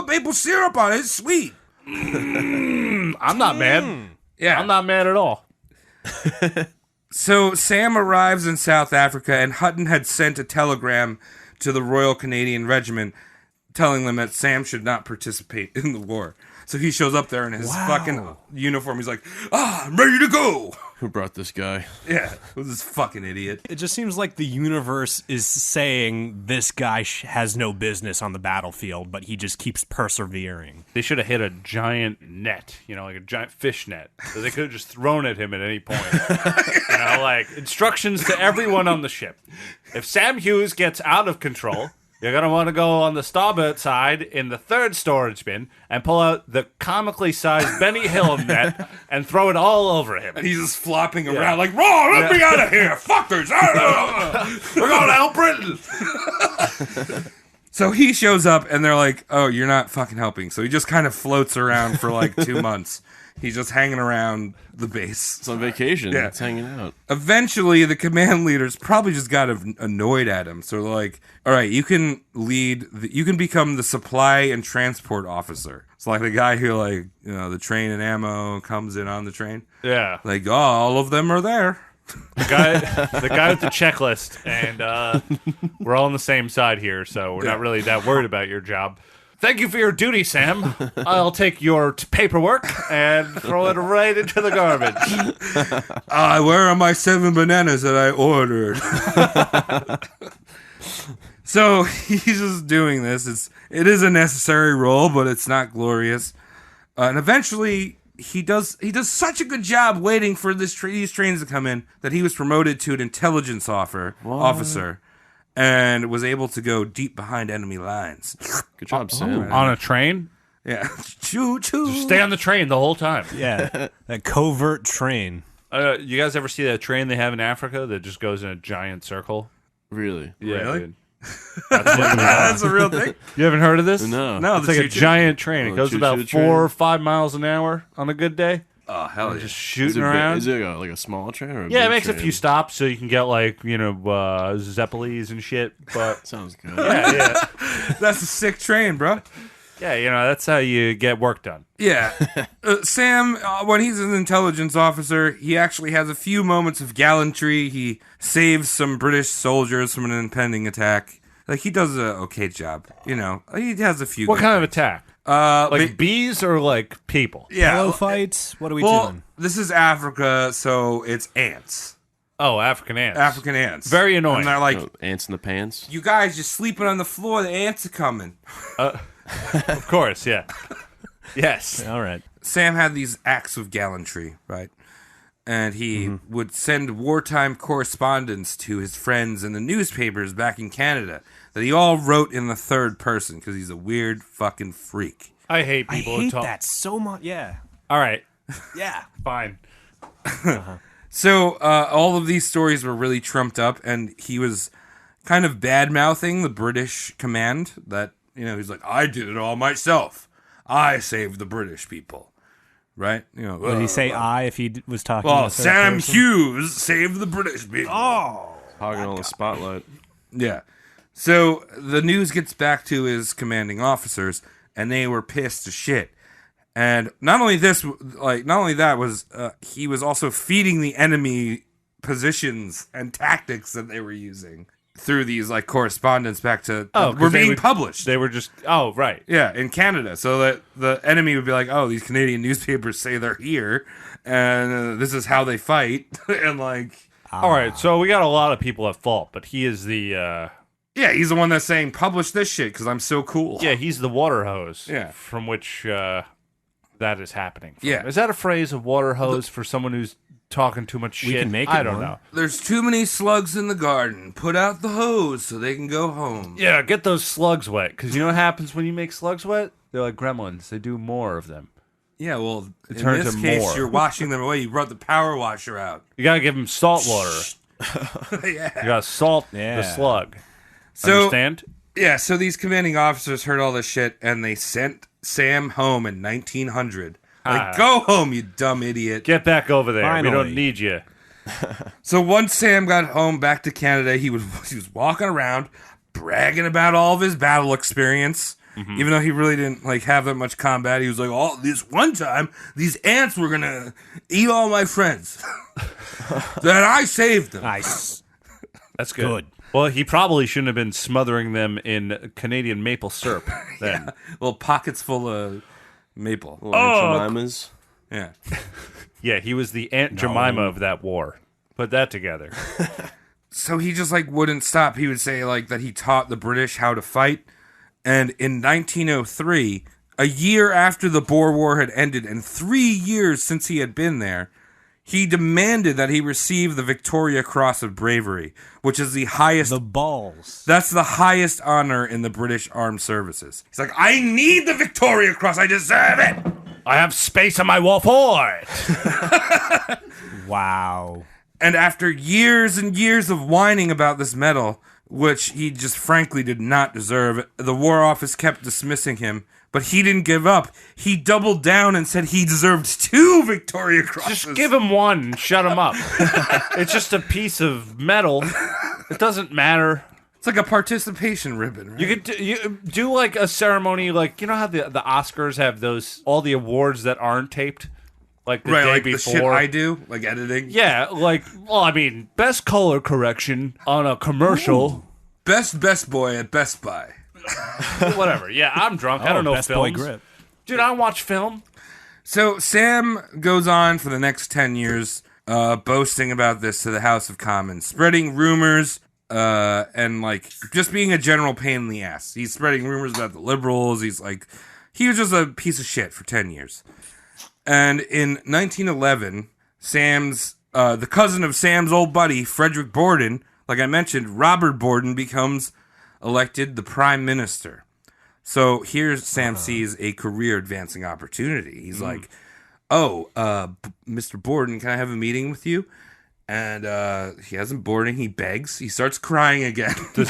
maple syrup on it. It's sweet. I'm not mad. Yeah. I'm not mad at all. So Sam arrives in South Africa, and Hutton had sent a telegram to the Royal Canadian Regiment telling them that Sam should not participate in the war. So he shows up there in his fucking uniform. He's like, I'm ready to go. Who brought this guy? Yeah, who's this fucking idiot? It just seems like the universe is saying this guy has no business on the battlefield, but he just keeps persevering. They should have hit a giant net, like a giant fish net. So they could have just thrown at him at any point. Like instructions to everyone on the ship. If Sam Hughes gets out of control, you're going to want to go on the starboard side in the third storage bin and pull out the comically sized Benny Hill net and throw it all over him. And he's just flopping around like, "Raw, let me out of here, fuckers! We're going to help Britain!" So he shows up, and they're like, "Oh, you're not fucking helping." So he just kind of floats around for like 2 months. He's just hanging around the base. It's on vacation. Yeah. It's hanging out. Eventually, the command leaders probably just got annoyed at him. So they're like, all right, you can you can become the supply and transport officer. It's like the guy who, like, the train and ammo comes in on the train. Yeah. Like, all of them are there. The guy with the checklist, and we're all on the same side here, so we're not really that worried about your job. Thank you for your duty, Sam. I'll take your paperwork and throw it right into the garbage. Where are my 7 bananas that I ordered? So he's just doing this. It is a necessary role, but it's not glorious. And eventually, he does such a good job waiting for these trains to come in that he was promoted to an intelligence officer. And was able to go deep behind enemy lines. Good job, Sam. On a train? Yeah. Choo choo. Just stay on the train the whole time. Yeah, that covert train. You guys ever see that train they have in Africa that just goes in a giant circle? Really? Yeah, Really? dude. That's a real thing? You haven't heard of this? No. No, It's like a giant train. It goes choo-choo about train. 4 or 5 miles an hour on a good day. Oh, hell yeah. Just Is shooting it, around. is it like a small train or a Yeah, it big makes a train? few stops so you can get like, Zeppelis and shit. But Sounds good. yeah. That's a sick train, bro. Yeah, that's how you get work done. Yeah. Sam, when he's an intelligence officer, he actually has a few moments of gallantry. He saves some British soldiers from an impending attack. Like, he does a okay job. He has a few. What good kind of things. attack? Like Like bees or like people? yeah. Hello fights? What are we Well, doing? this is Africa, so it's ants. Oh, African ants. African ants. Very annoying. And they're like, Ants in the pants. you guys just sleeping on the floor. The ants are coming. Of course, yeah. Yes. All right. Sam had these acts of gallantry, right? And he would send wartime correspondence to his friends in the newspapers back in Canada that he all wrote in the third person because he's a weird fucking freak. I hate people I who hate talk. that so much. Yeah. All right, Yeah. fine. So all of these stories were really trumped up, and he was kind of bad-mouthing the British command that, he's like, I did it all myself. I saved the British people. Right? Would he say I if he was talking? Well, in the third Sam person? Hughes saved the British people. Hogging all the spotlight. Yeah. So the news gets back to his commanding officers, and they were pissed as shit. And not only that was he was also feeding the enemy positions and tactics that they were using through these correspondence back to were being published. They were just right. Yeah, in Canada, so that the enemy would be like, "Oh, these Canadian newspapers say they're here, and this is how they fight," and All right, so we got a lot of people at fault, but he is the yeah, he's the one that's saying, "Publish this shit because I'm so cool." he's the water hose. Yeah. from which that is happening. From. Yeah. Is that a phrase, of water hose, for someone who's talking too much shit? can make I it don't one. know. There's too many slugs in the garden. Put out the hose so they can go home. Yeah, get those slugs wet, because you know what happens when you make slugs wet? They're like gremlins. They do more of them. Yeah, well, in turns this to case, more. you're washing them away. You brought the power washer out. You gotta give them salt water. Yeah. You gotta salt the Yeah. slug. So, Understand? yeah, so these commanding officers heard all this shit, and they sent Sam home in 1900. Like, go home, you dumb idiot. Get back over there. We Finally. don't need you. So once Sam got home back to Canada, he was walking around bragging about all of his battle experience. Even though he really didn't like have that much combat, he was like, "Oh, this one time, these ants were gonna eat all my friends. That I saved them." Nice. That's good. Well, he probably shouldn't have been smothering them in Canadian maple syrup then. Little pockets full of maple. Jemimas. Yeah. Yeah, he was the Aunt Jemima of that war. Put that together. So he just like wouldn't stop. He would say like that he taught the British how to fight. And in 1903, a year after the Boer War had ended and 3 years since he had been there, he demanded that he receive the Victoria Cross of Bravery, which is the highest... The balls. That's the highest honor in the British Armed Services. He's like, I need the Victoria Cross. I deserve it. I have space on my wall for it. Wow. And after years and years of whining about this medal, which he just frankly did not deserve, the War Office kept dismissing him, but he didn't give up. He doubled down and said he deserved 2 Victoria Crosses. Just give him one and shut him up. It's just a piece of metal. It doesn't matter. It's like a participation ribbon, right? You could do like a ceremony, like, you know how the Oscars have those, all the awards that aren't taped? Like the day like before. The shit I do, like editing. Yeah, like, well, I mean, best color correction on a commercial. Ooh. Best boy at Best Buy. Whatever. Yeah, I'm drunk. I don't know Best films. Boy grip. Dude, I watch film. So Sam goes on for the next 10 years, boasting about this to the House of Commons, spreading rumors, and like just being a general pain in the ass. He's spreading rumors about the liberals. He was just a piece of shit for 10 years. And in 1911, the cousin of Sam's old buddy, Frederick Borden, like I mentioned, Robert Borden becomes elected the prime minister. So here Sam sees a career advancing opportunity. He's like, Mr. Borden, can I have a meeting with you? And he hasn't boarding. He begs. He starts crying again. Did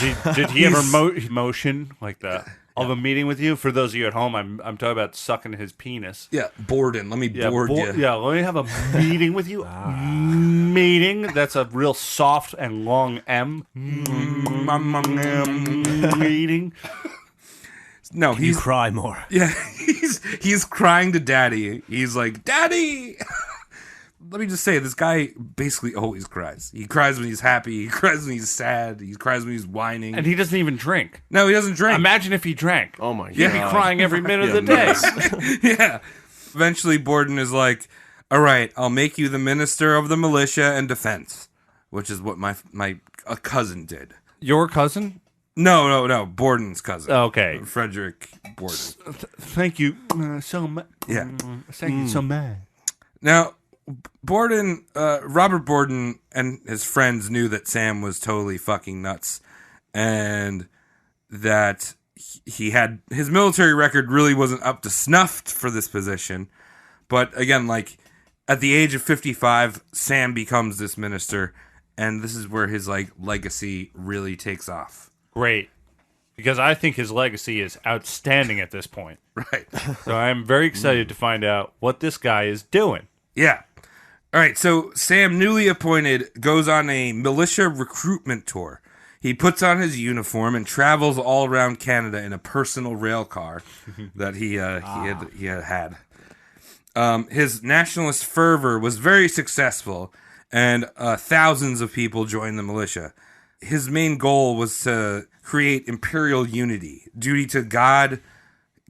he ever motion like that? Of a meeting with you? For those of you at home, I'm talking about sucking his penis. Yeah, Borden. Let me board you. Yeah, let me have a meeting with you. Meeting. That's a real soft and long M. Meeting. No, You cry more. Yeah, he's crying to Daddy. He's like, Daddy. Let me just say, this guy basically always cries. He cries when he's happy. He cries when he's sad. He cries when he's whining. And he doesn't even drink. No, he doesn't drink. Imagine if he drank. Oh my god. He'd be crying every minute of the day. Yeah. Eventually, Borden is like, all right, I'll make you the minister of the militia and defense, which is what my cousin did. Your cousin? No. Borden's cousin. Okay. Frederick Borden. Thank you so much. Yeah. Thank you so much. Now, Robert Borden and his friends knew that Sam was totally fucking nuts, and that he had his military record really wasn't up to snuff for this position. But again, like at the age of 55, Sam becomes this minister, and this is where his like legacy really takes off. Great. Because I think his legacy is outstanding at this point. Right. So I'm very excited to find out what this guy is doing. Yeah. All right, so Sam, newly appointed, goes on a militia recruitment tour. He puts on his uniform and travels all around Canada in a personal rail car that he had. His nationalist fervor was very successful, and thousands of people joined the militia. His main goal was to create imperial unity, duty to God,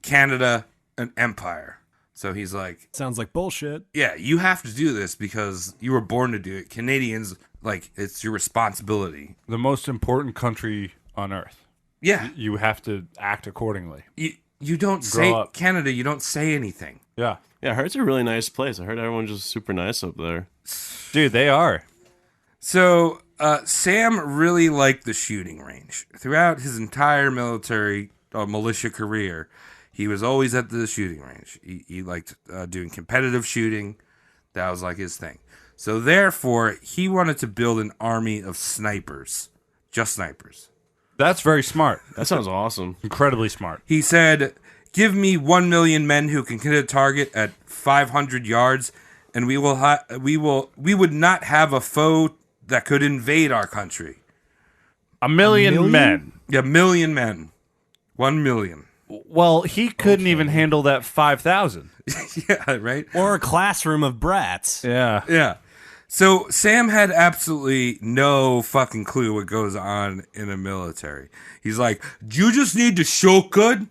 Canada, and empire. So he's like... Sounds like bullshit. Yeah, you have to do this because you were born to do it. Canadians, like, it's your responsibility. The most important country on earth. Yeah. You have to act accordingly. You don't say... Canada, you don't say anything. Yeah. Yeah, I heard it's a really nice place. I heard everyone's just super nice up there. Dude, they are. So, Sam really liked the shooting range. Throughout his entire militia career... He was always at the shooting range. He liked doing competitive shooting. That was like his thing. So therefore, he wanted to build an army of snipers. Just snipers. That's very smart. That sounds awesome. Incredibly smart. He said, give me 1 million men who can hit a target at 500 yards, and we would not have a foe that could invade our country. A million men. A million men. 1 million. Well, he couldn't even handle that 5,000. Yeah, right? Or a classroom of brats. Yeah. Yeah. So Sam had absolutely no fucking clue what goes on in a military. He's like, you just need to show good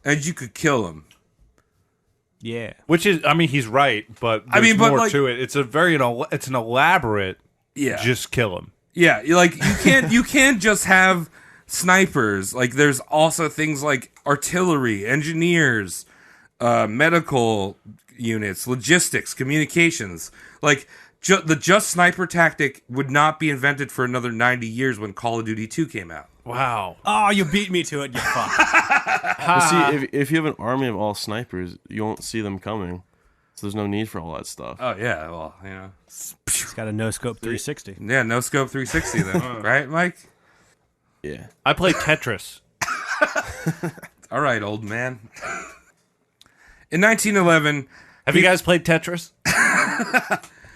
and you could kill him. Yeah. Which is, I mean, he's right, but there's more to it. It's it's an elaborate, just kill him. Yeah, you can't just have snipers. Like, there's also things like artillery, engineers, medical units, logistics, communications. Like, the just sniper tactic would not be invented for another 90 years when Call of Duty 2 came out. Wow. Oh, you beat me to it, you fuck. But see, if you have an army of all snipers, you won't see them coming. So there's no need for all that stuff. Oh, yeah, well, you know. It's got a no-scope 360. Yeah, no-scope 360 then. Right, Mike? Yeah. I play Tetris. All right, old man. In 1911... Have you guys played Tetris?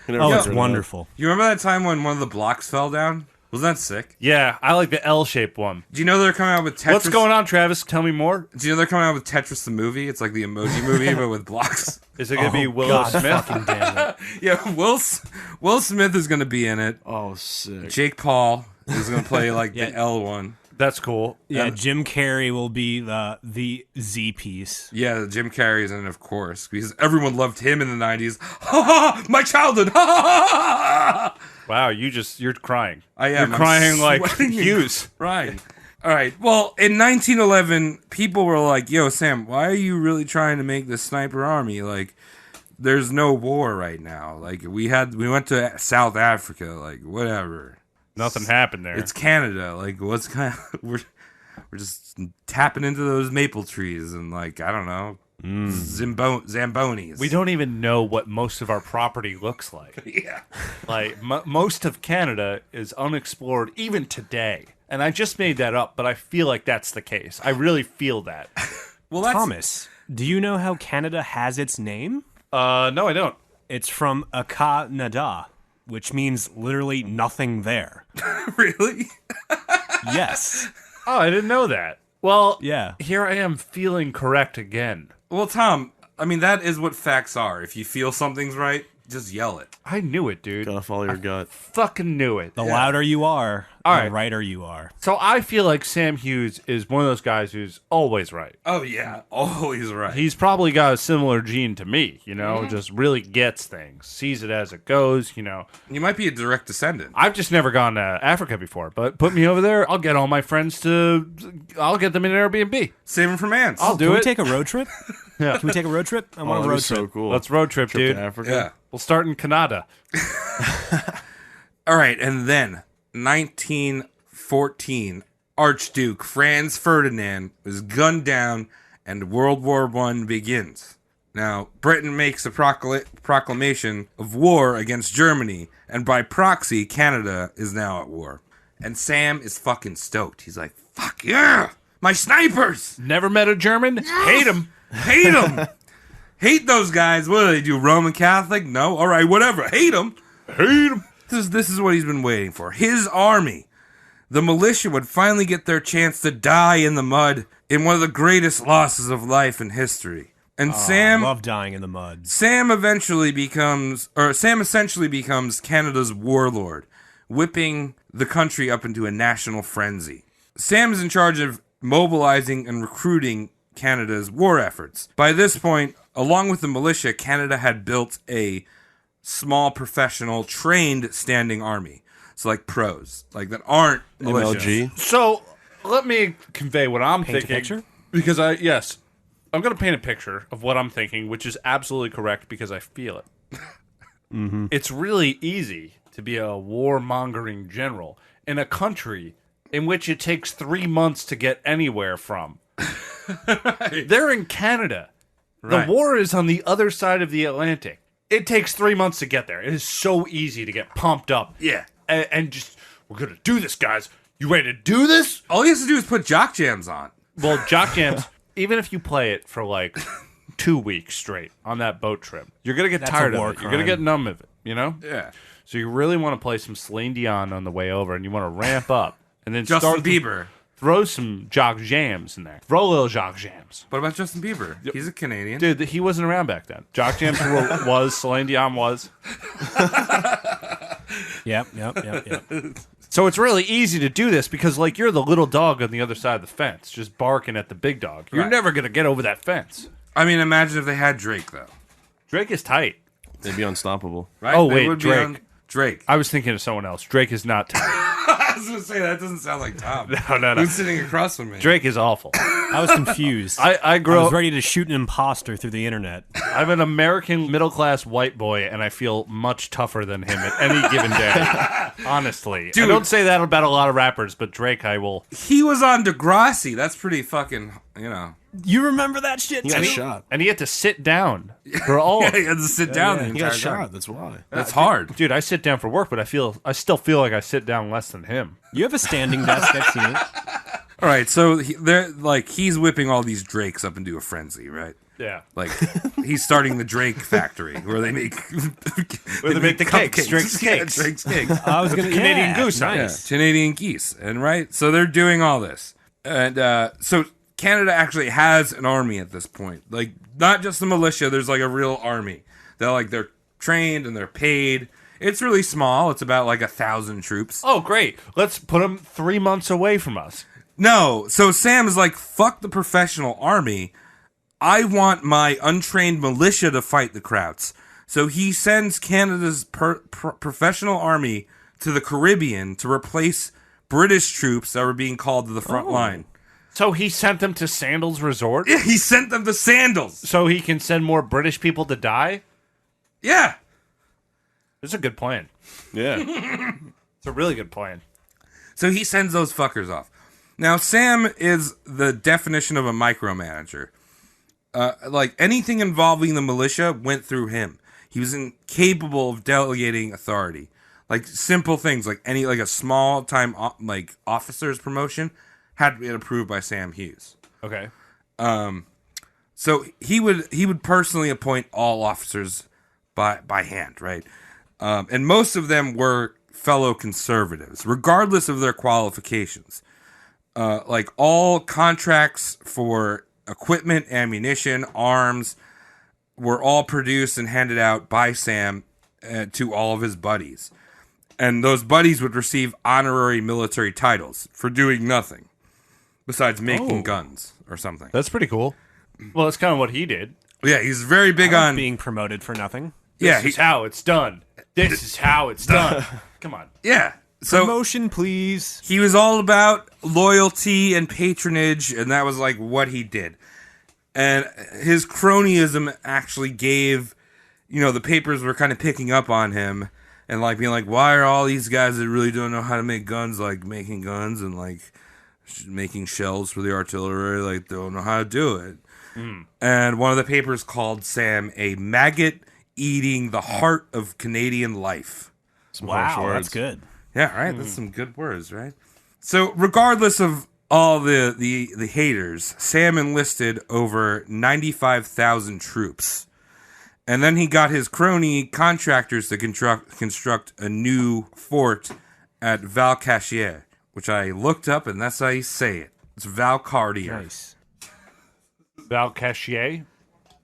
Oh, it's wonderful. You remember that time when one of the blocks fell down? Wasn't that sick? Yeah, I like the L-shaped one. Do you know they're coming out with Tetris? What's going on, Travis? Tell me more. Do you know they're coming out with Tetris the movie? It's like the Emoji Movie, but with blocks. Is it going to be Will Smith? Fucking damn it. Yeah, Will Smith is going to be in it. Oh, sick. Jake Paul is going to play like the L one. That's cool. Yeah, Jim Carrey will be the Z piece. Yeah, Jim Carrey's in it, of course, because everyone loved him in the 90s. Ha ha! My childhood! Ha ha ha! Wow, you're crying. I am. You're crying I'm like sweating and Hughes. Crying. All right. Well, in 1911, people were like, "Yo, Sam, why are you really trying to make this sniper army? Like, there's no war right now. Like, we went to South Africa. Like, whatever. Nothing happened there. It's Canada. Like, what's kind of we're just tapping into those maple trees and like I don't know, Zambonis. We don't even know what most of our property looks like. Yeah. Like, most of Canada is unexplored even today. And I just made that up, but I feel like that's the case. I really feel that. Well, that's... Thomas, do you know how Canada has its name? No, I don't. It's from Akanada, which means literally nothing there. Really? Yes. Oh, I didn't know that. Well, yeah. Here I am feeling correct again. Well, Tom, I mean, that is what facts are. If you feel something's right, just yell it. I knew it, dude. Gotta follow your gut. Fucking knew it. The louder you are, All the right. righter you are. So I feel like Sam Hughes is one of those guys who's always right. Oh, yeah. Always right. He's probably got a similar gene to me, you know, just really gets things, sees it as it goes, you know. You might be a direct descendant. I've just never gone to Africa before, but put me over there, I'll get all my friends I'll get them in an Airbnb. Save them from ants. I'll do Can it. we take a road trip? Yeah. Can we take a road trip? I want a that'd road be trip. so cool. Let's road trip, dude. to Africa. Yeah. We'll start in Canada. All right, and then 1914, Archduke Franz Ferdinand is gunned down, and World War I begins. Now, Britain makes a proclamation of war against Germany, and by proxy, Canada is now at war. And Sam is fucking stoked. He's like, "Fuck yeah, my snipers! Never met a German. Hate him. Hate them! Hate those guys. What do they do? Roman Catholic? No. All right, whatever. Hate them. Hate him." This is what he's been waiting for. His army, the militia, would finally get their chance to die in the mud in one of the greatest losses of life in history. And I love dying in the mud. Sam essentially becomes Canada's warlord, whipping the country up into a national frenzy. Sam is in charge of mobilizing and recruiting Canada's war efforts. By this point, along with the militia, Canada had built a small, professional, trained standing army. So like pros, like that aren't militia. MLG. So let me convey what I'm Paint a thinking. picture? Because I'm going to paint a picture of what I'm thinking, which is absolutely correct because I feel it. Mm-hmm. It's really easy to be a warmongering general in a country in which it takes 3 months to get anywhere from. Right. They're in Canada. Right. The war is on the other side of the Atlantic. It takes 3 months to get there. It is so easy to get pumped up. Yeah. And just, we're going to do this, guys. You ready to do this? All he has to do is put jock jams on. Well, jock jams, even if you play it for like 2 weeks straight on that boat trip. You're gonna get That's tired a war of it. You're gonna crime. get numb of it. You know. Yeah. So you really want to play some Celine Dion on the way over, and you want to ramp up, and then Justin start to Bieber. throw some Jock Jams in there. Throw a little Jock Jams. What about Justin Bieber? He's a Canadian. Dude, he wasn't around back then. Jock Jams was, Celine Dion was. Yep. So it's really easy to do this because, like, you're the little dog on the other side of the fence, just barking at the big dog. You're Right. never going to get over that fence. I mean, imagine if they had Drake, though. Drake is tight. They'd be unstoppable. Right? Oh, They wait, would be Drake. on Drake. I was thinking of someone else. Drake is not tight. I was going to say, that doesn't sound like Tom. No. Who's sitting across from me? Drake is awful. I was confused. I grew I was up. ready to shoot an imposter through the internet. I'm an American middle-class white boy, and I feel much tougher than him at any given day. Honestly. Dude. I don't say that about a lot of rappers, but Drake I will. He was on Degrassi. That's pretty fucking, You remember that shit? He got shot. And he had to sit down for all Yeah, of he it. had to sit down the He entire got shot. time. That's why. That's hard. Dude, I sit down for work, but I still feel like I sit down less than him. You have a standing desk. I've seen it. All right, so he's whipping all these Drakes up into a frenzy, right? Yeah. Like he's starting the Drake factory where they make Where they make the cakes, cupcakes. Drake's Yeah, cakes. Drake's cakes. I was gonna Canadian goose, Yeah, nice. Canadian geese, and right, so they're doing all this, and so Canada actually has an army at this point, like not just the militia. There's like a real army. They're trained and they're paid. It's really small. It's about like 1,000 troops. Oh, great. Let's put him 3 months away from us. No, so Sam is like, fuck the professional army. I want my untrained militia to fight the Krauts. So he sends Canada's professional army to the Caribbean to replace British troops that were being called to the front line. So he sent them to Sandals Resort? Yeah, he sent them to Sandals. So he can send more British people to die? Yeah. It's a good plan. Yeah. It's a really good plan. So he sends those fuckers off. Now, Sam is the definition of a micromanager. Like, anything involving the militia went through him. He was incapable of delegating authority. Like, simple things, like a small-time, officer's promotion had to be approved by Sam Hughes. Okay. So he would personally appoint all officers by hand, right? And most of them were fellow conservatives, regardless of their qualifications. Like all contracts for equipment, ammunition, arms were all produced and handed out by Sam to all of his buddies. And those buddies would receive honorary military titles for doing nothing besides making guns or something. That's pretty cool. Well, that's kind of what he did. Yeah, he's very big on being promoted for nothing. This is how it's done. This is how it's done. Come on. Yeah. So Promotion, please. he was all about loyalty and patronage, and that was like what he did. And his cronyism actually gave, the papers were kind of picking up on him and like being like, why are all these guys that really don't know how to make guns, like making guns and like making shells for the artillery, like don't know how to do it. And one of the papers called Sam a maggot eating the heart of Canadian life. Some harsh Wow, words. that's good. Yeah, right. That's some good words, right? So, regardless of all the haters, Sam enlisted over 95,000 troops, and then he got his crony contractors to construct a new fort at Valcartier, which I looked up, and that's how you say it. It's Valcartier. Nice. Valcartier?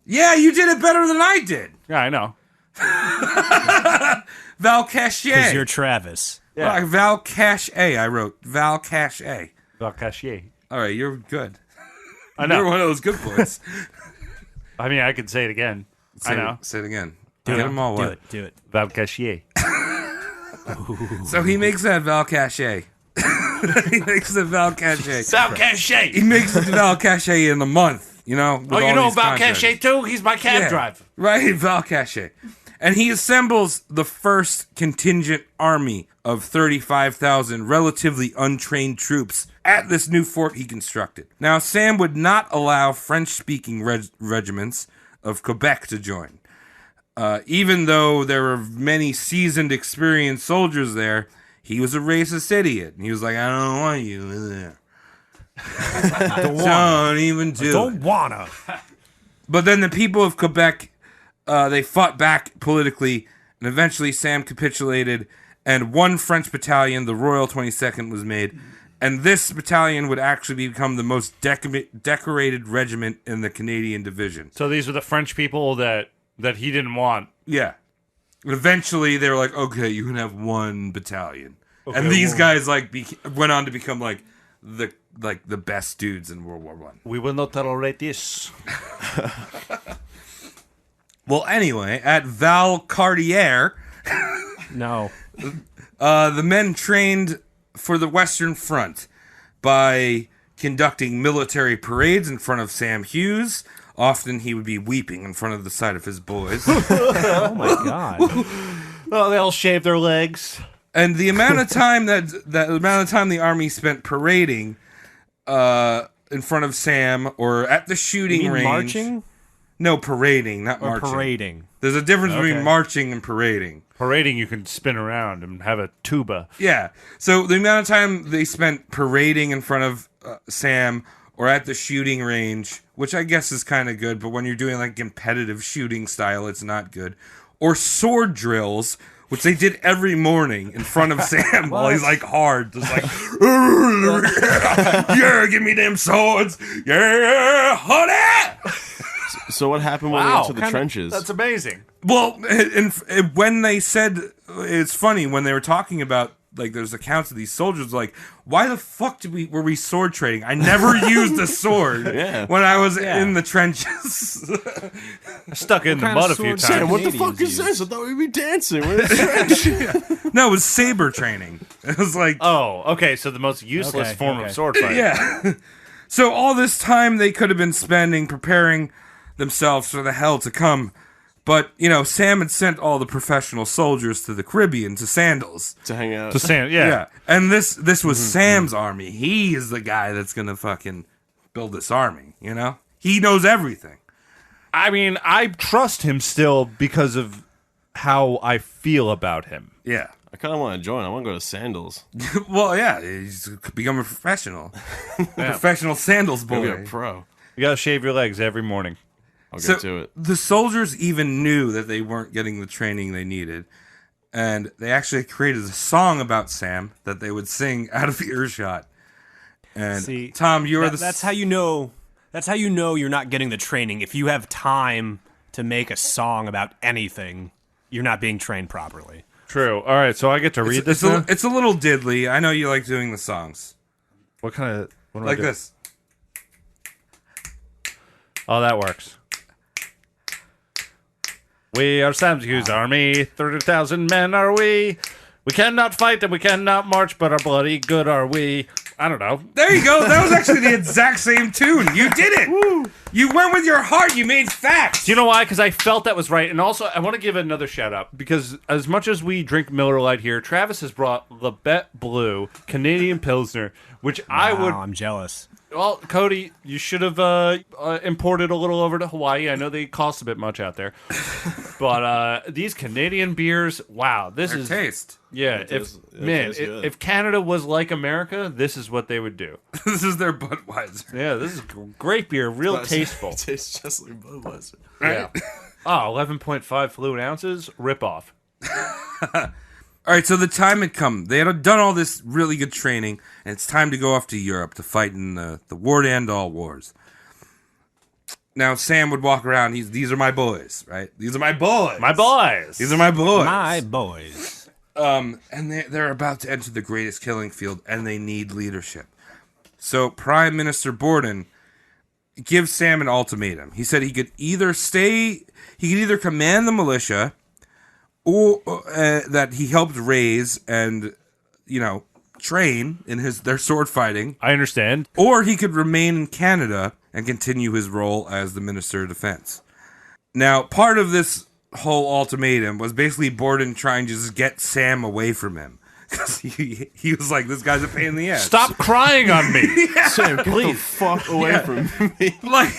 Yeah, you did it better than I did. Yeah, I know. Valcartier. Because you're Travis. Yeah. Valcartier. I wrote Valcartier. Valcartier. All right, you're good. I know. You're one of those good boys. I mean, I could say it again. I know. Say it again. Do Get it. them all Do wet. it. Do it. Valcartier. So he makes that Valcartier. He makes the Valcartier. Valcartier! He makes the Valcartier in a month, with Oh, you all know these contracts. Valcartier too? He's my cab driver. Right, Valcartier. And he assembles the first contingent army of 35,000 relatively untrained troops at this new fort he constructed. Now, Sam would not allow French-speaking regiments of Quebec to join. Even though there were many seasoned, experienced soldiers there, he was a racist idiot. And he was like, I don't want you there. Don't even do it. Don't wanna. But then the people of Quebec, they fought back politically, and eventually Sam capitulated, and one French battalion, the Royal 22nd, was made. And this battalion would actually become the most decorated regiment in the Canadian division. So these were the French people that he didn't want. Yeah. And eventually, they were like, okay, you can have one battalion. Okay, and these guys went on to become the best dudes in World War I. We will not tolerate this. Well, anyway, at Valcartier, No. the men trained for the Western Front by conducting military parades in front of Sam Hughes. Often he would be weeping in front of the sight of his boys. Oh my god. Oh, they all shave their legs. And the amount of time the army spent parading in front of Sam or at the shooting range. Marching? No, parading, not Or marching. parading. There's a difference between marching and parading. Parading, you can spin around and have a tuba. Yeah. So the amount of time they spent parading in front of Sam or at the shooting range, which I guess is kind of good, but when you're doing like competitive shooting style, it's not good. Or sword drills, which they did every morning in front of Sam while he's like hard, just like, yeah, give me them swords, yeah, honey. So what happened when we went to the trenches? That's amazing. Well, and when they said, it's funny when they were talking about, like, there's accounts of these soldiers like, why the fuck were we sword trading? I never used a sword when I was in the trenches. Stuck in the mud a few times. Sam, what the fuck is this? I thought we'd be dancing. We're in the trench. No, it was saber training. It was like, oh, okay, so the most useless form of sword fighting. Yeah. So all this time they could have been spending preparing themselves for the hell to come. But, Sam had sent all the professional soldiers to the Caribbean, to Sandals. To hang out. Yeah. And this was Sam's army. He is the guy that's going to fucking build this army, He knows everything. I mean, I trust him still because of how I feel about him. Yeah. I kind of want to join. I want to go to Sandals. Well, yeah. He's become a professional. Professional Sandals boy. Be a pro. You got to shave your legs every morning. I'll get to it. The soldiers even knew that they weren't getting the training they needed. And they actually created a song about Sam that they would sing out of earshot. And See, Tom, that's how you know. That's how you know you're not getting the training. If you have time to make a song about anything, you're not being trained properly. True. All right, so I get to read this. It's a little diddly. I know you like doing the songs. What kind of like this? Oh, that works. We are Sam Hughes' army, 30,000 men are we. We cannot fight and we cannot march, but our bloody good are we. I don't know. There you go. That was actually the exact same tune. You did it. Woo. You went with your heart. You made facts. Do you know why? Because I felt that was right. And also, I want to give another shout out. Because as much as we drink Miller Lite here, Travis has brought Labette Blue Canadian Pilsner, which I'm jealous. Well, Cody, you should have imported a little over to Hawaii. I know they cost a bit much out there. But these Canadian beers, wow. This is taste. Yeah, if Canada was like America, this is what they would do. This is their Budweiser. Yeah, this is great beer, real tasteful. It tastes just like Budweiser. Yeah. 11.5 fluid ounces, rip off. All right, so the time had come. They had done all this really good training, and it's time to go off to Europe to fight in the war to end all wars. Now, Sam would walk around. These are my boys, right? These are my boys. My boys. These are my boys. My boys. And they're about to enter the greatest killing field, and they need leadership. So Prime Minister Borden gives Sam an ultimatum. He said he could either command the militia, or that he helped raise and, train in their sword fighting. I understand. Or he could remain in Canada and continue his role as the Minister of Defense. Now, part of this whole ultimatum was basically Borden trying to just get Sam away from him. because he was like, this guy's a pain in the ass. Stop crying on me. Sam, get the fuck away from me. Like,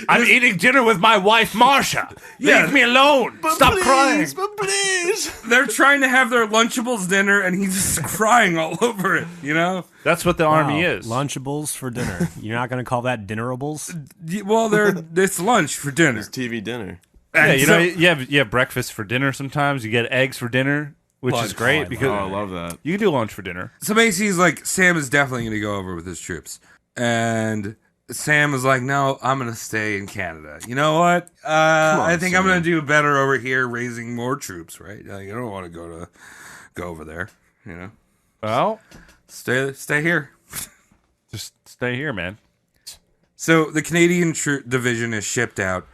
I'm eating dinner with my wife, Marsha. Yeah. Leave me alone. Stop crying. But please. they're trying to have their Lunchables dinner, and he's just crying all over it, you know? That's what the army is. Lunchables for dinner. You're not going to call that dinnerables? Well, it's lunch for dinner. It's TV dinner. Yeah, And you so- know, you have breakfast for dinner sometimes. You get eggs for dinner, which is great because Oh, I love that. you can do lunch for dinner. So basically, he's like, Sam is definitely going to go over with his troops. And Sam is like, no, I'm going to stay in Canada. You know what? I think I'm going to do better over here raising more troops, right? Like, I don't want to go over there, you know? Well, Stay here. just stay here, man. So the Canadian division is shipped out,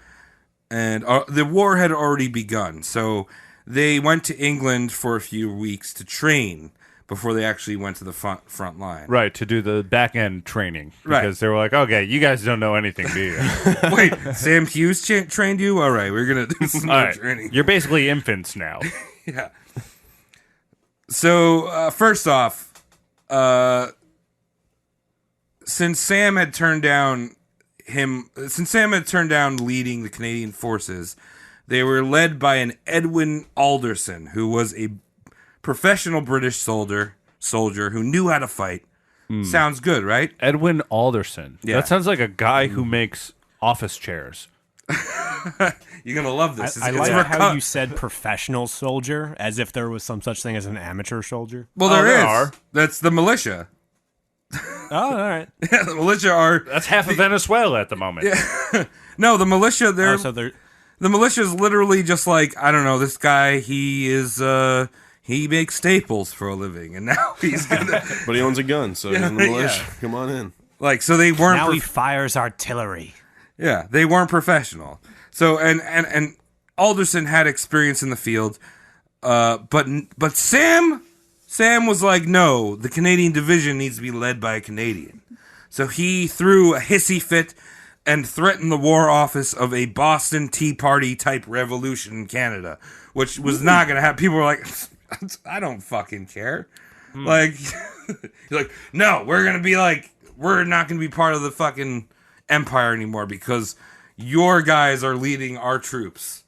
and the war had already begun. So they went to England for a few weeks to train before they actually went to the front line. Right, to do the back end training. Right. Because they were like, okay, you guys don't know anything, do you? Wait, Sam Hughes trained you? All right, we're going to do some All more right. training. You're basically infants now. Yeah. So, first off, since Sam had turned down leading the Canadian forces, they were led by an Edwin Alderson, who was a professional British soldier who knew how to fight. Sounds good, right? Edwin Alderson. Yeah. That sounds like a guy who makes office chairs. You're gonna love this. I like how you said professional soldier, as if there was some such thing as an amateur soldier. Well, there there is. are. That's the militia. Oh, all right. Yeah, the militia are. That's half of Venezuela at the moment. No, the militia. They're Oh, so they're the militia is literally just like, I don't know, this guy. He makes staples for a living, and now he's gonna But he owns a gun, so he's in the militia. Yeah. Come on in. like. So they weren't. now he fires artillery. Yeah, they weren't professional. So and Alderson had experience in the field, but Sam was like, no, the Canadian division needs to be led by a Canadian. So he threw a hissy fit and threatened the War Office of a Boston Tea Party type revolution in Canada, which was not going to happen. People were like, I don't fucking care. Like, he's like, no, we're not going to be part of the fucking empire anymore because your guys are leading our troops.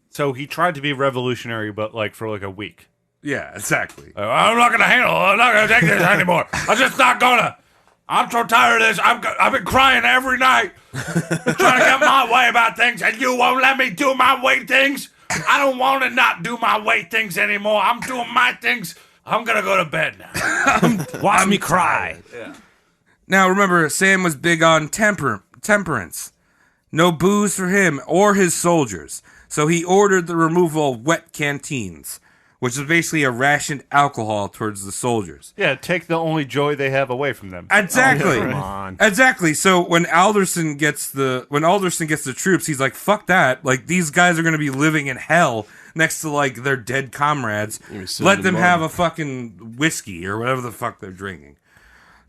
So he tried to be revolutionary, but like for like a week. Yeah, exactly. I'm not gonna handle it. I'm not gonna take this anymore. I'm just not gonna. I'm so tired of this. I've been crying every night, trying to get my way about things, and you won't let me do my way things. I don't want to not do my way things anymore. I'm doing my things. I'm gonna go to bed now. Watch me cry. Yeah. Now remember, Sam was big on temperance. No booze for him or his soldiers. So he ordered the removal of wet canteens, which is basically a rationed alcohol towards the soldiers. Yeah, take the only joy they have away from them. Exactly. Come on. Exactly. So when Alderson gets the troops, he's like, "Fuck that! Like these guys are going to be living in hell next to like their dead comrades. Let them have a fucking whiskey or whatever the fuck they're drinking."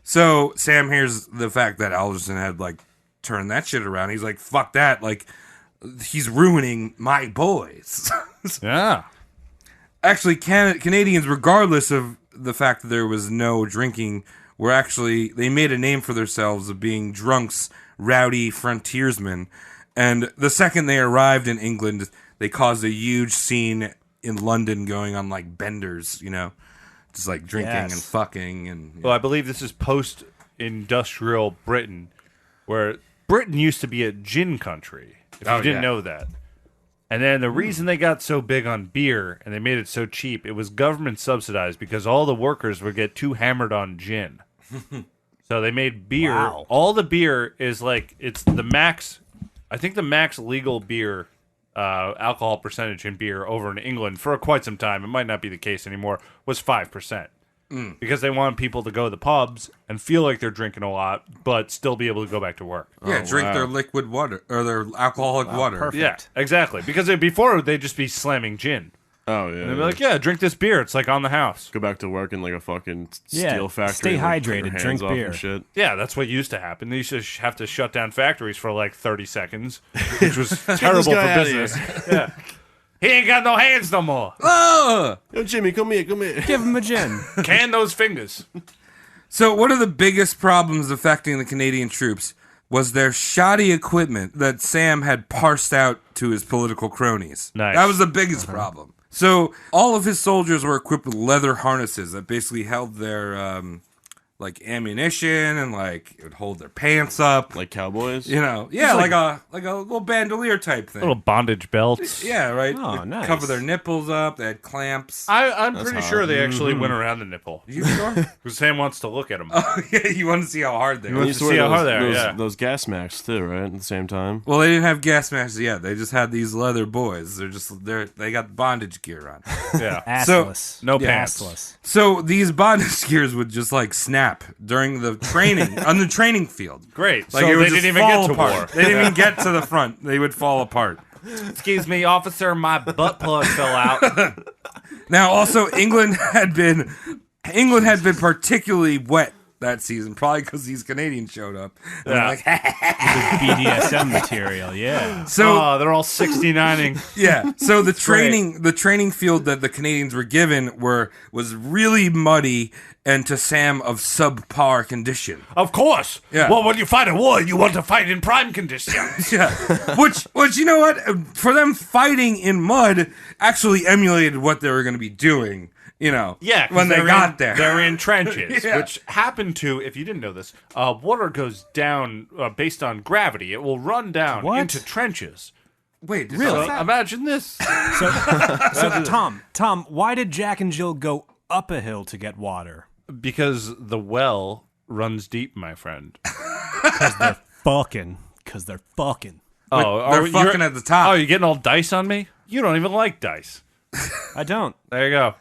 So Sam hears the fact that Alderson had like turned that shit around. He's like, "Fuck that! Like he's ruining my boys." Yeah. Actually, Canadians, regardless of the fact that there was no drinking, they made a name for themselves of being drunks, rowdy frontiersmen. And the second they arrived in England, they caused a huge scene in London going on like benders, just like drinking and fucking. And Well, I believe this is post-industrial Britain, where Britain used to be a gin country, if you didn't know that. And then the reason they got so big on beer and they made it so cheap, it was government subsidized because all the workers would get too hammered on gin. So they made beer. Wow. All the beer is like, it's the max, I think the max legal beer, alcohol percentage in beer over in England for quite some time, it might not be the case anymore, was 5%. Because they want people to go to the pubs and feel like they're drinking a lot, but still be able to go back to work. yeah, drink their liquid water or their alcoholic water. perfect. Yeah, exactly. Because before they'd just be slamming gin. Oh, yeah. And they'd be like, yeah, drink this beer. It's like on the house. Go back to work in like a fucking Yeah, steel factory. stay and, like, hydrated, cut your hands drink off and beer. Shit. Yeah, that's what used to happen. They used to have to shut down factories for like 30 seconds, which was terrible for guy outta business. Yeah. He ain't got no hands no more. Oh! Yo, Jimmy, come here. Give him a gin. Can those fingers. So one of the biggest problems affecting the Canadian troops was their shoddy equipment that Sam had parsed out to his political cronies. Nice. That was the biggest problem. So all of his soldiers were equipped with leather harnesses that basically held their like ammunition and like it would hold their pants up, Like cowboys? you know, yeah, like a little bandolier type thing. Little bondage belts. Yeah, right. Oh, They'd nice. Cover their nipples up. They had clamps. I'm That's pretty hot. sure they actually went around the nipple. You sure? Because Sam wants to look at them. Oh yeah, you want to see how hard they You are. used to to wear see how those, hard they are, those, yeah. those gas masks too, right? At the same time. Well, they didn't have gas masks yet. They just had these leather boys. They got bondage gear on. Yeah. Assless. No Yeah. pants. Assless. So these bondage gears would just like snap during the training on the training field. Great. Like so it would they just didn't even fall get to apart. war. They didn't even get to the front. They would fall apart. Excuse me, officer, my butt plug fell out. Now, also England had been particularly wet that season, probably because these Canadians showed up. And they're like, BDSM material, yeah. so Oh, they're all 69ing. yeah. So the training field that the Canadians were given was really muddy and to Sam of subpar condition. Of course. Yeah. Well, when you fight a war, you want to fight in prime condition. Yeah. Which you know what? For them fighting in mud actually emulated what they were going to be doing, you know, Yeah, 'cause when they they're got there. They're in trenches, Yeah. which happen to, if you didn't know this, water goes down based on gravity. It will run down What? into trenches. Wait, Really? So imagine this. So Tom, why did Jack and Jill go up a hill to get water? Because the well runs deep, my friend. Because they're fucking. Oh, they're fucking at the top. Oh, you're getting all dice on me? You don't even like dice. I don't. There you go.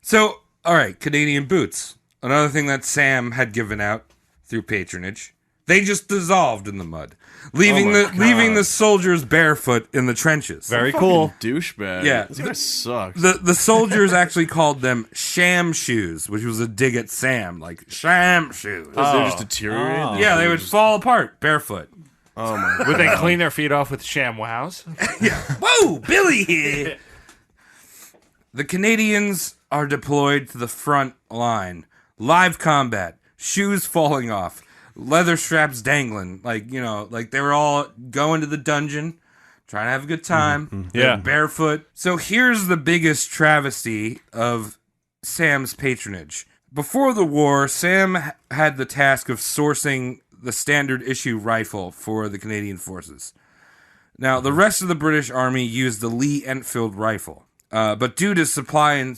So, all right, Canadian boots. Another thing that Sam had given out through patronage. They just dissolved in the mud, leaving the soldiers barefoot in the trenches. Very cool. Douchebag. Yeah. This guy sucks. The soldiers actually called them sham shoes, which was a dig at Sam, like sham shoes. They just deteriorate. Oh. Yeah, they would fall apart barefoot. Oh my. Would they clean their feet off with ShamWows? Whoa, Billy here. The Canadians are deployed to the front line. Live combat, shoes falling off, leather straps dangling. Like, you know, like they were all going to the dungeon, trying to have a good time. They're Yeah. barefoot. So here's the biggest travesty of Sam's patronage. Before the war, Sam had the task of sourcing the standard issue rifle for the Canadian forces. Now, the rest of the British Army used the Lee Enfield rifle. But due to supply and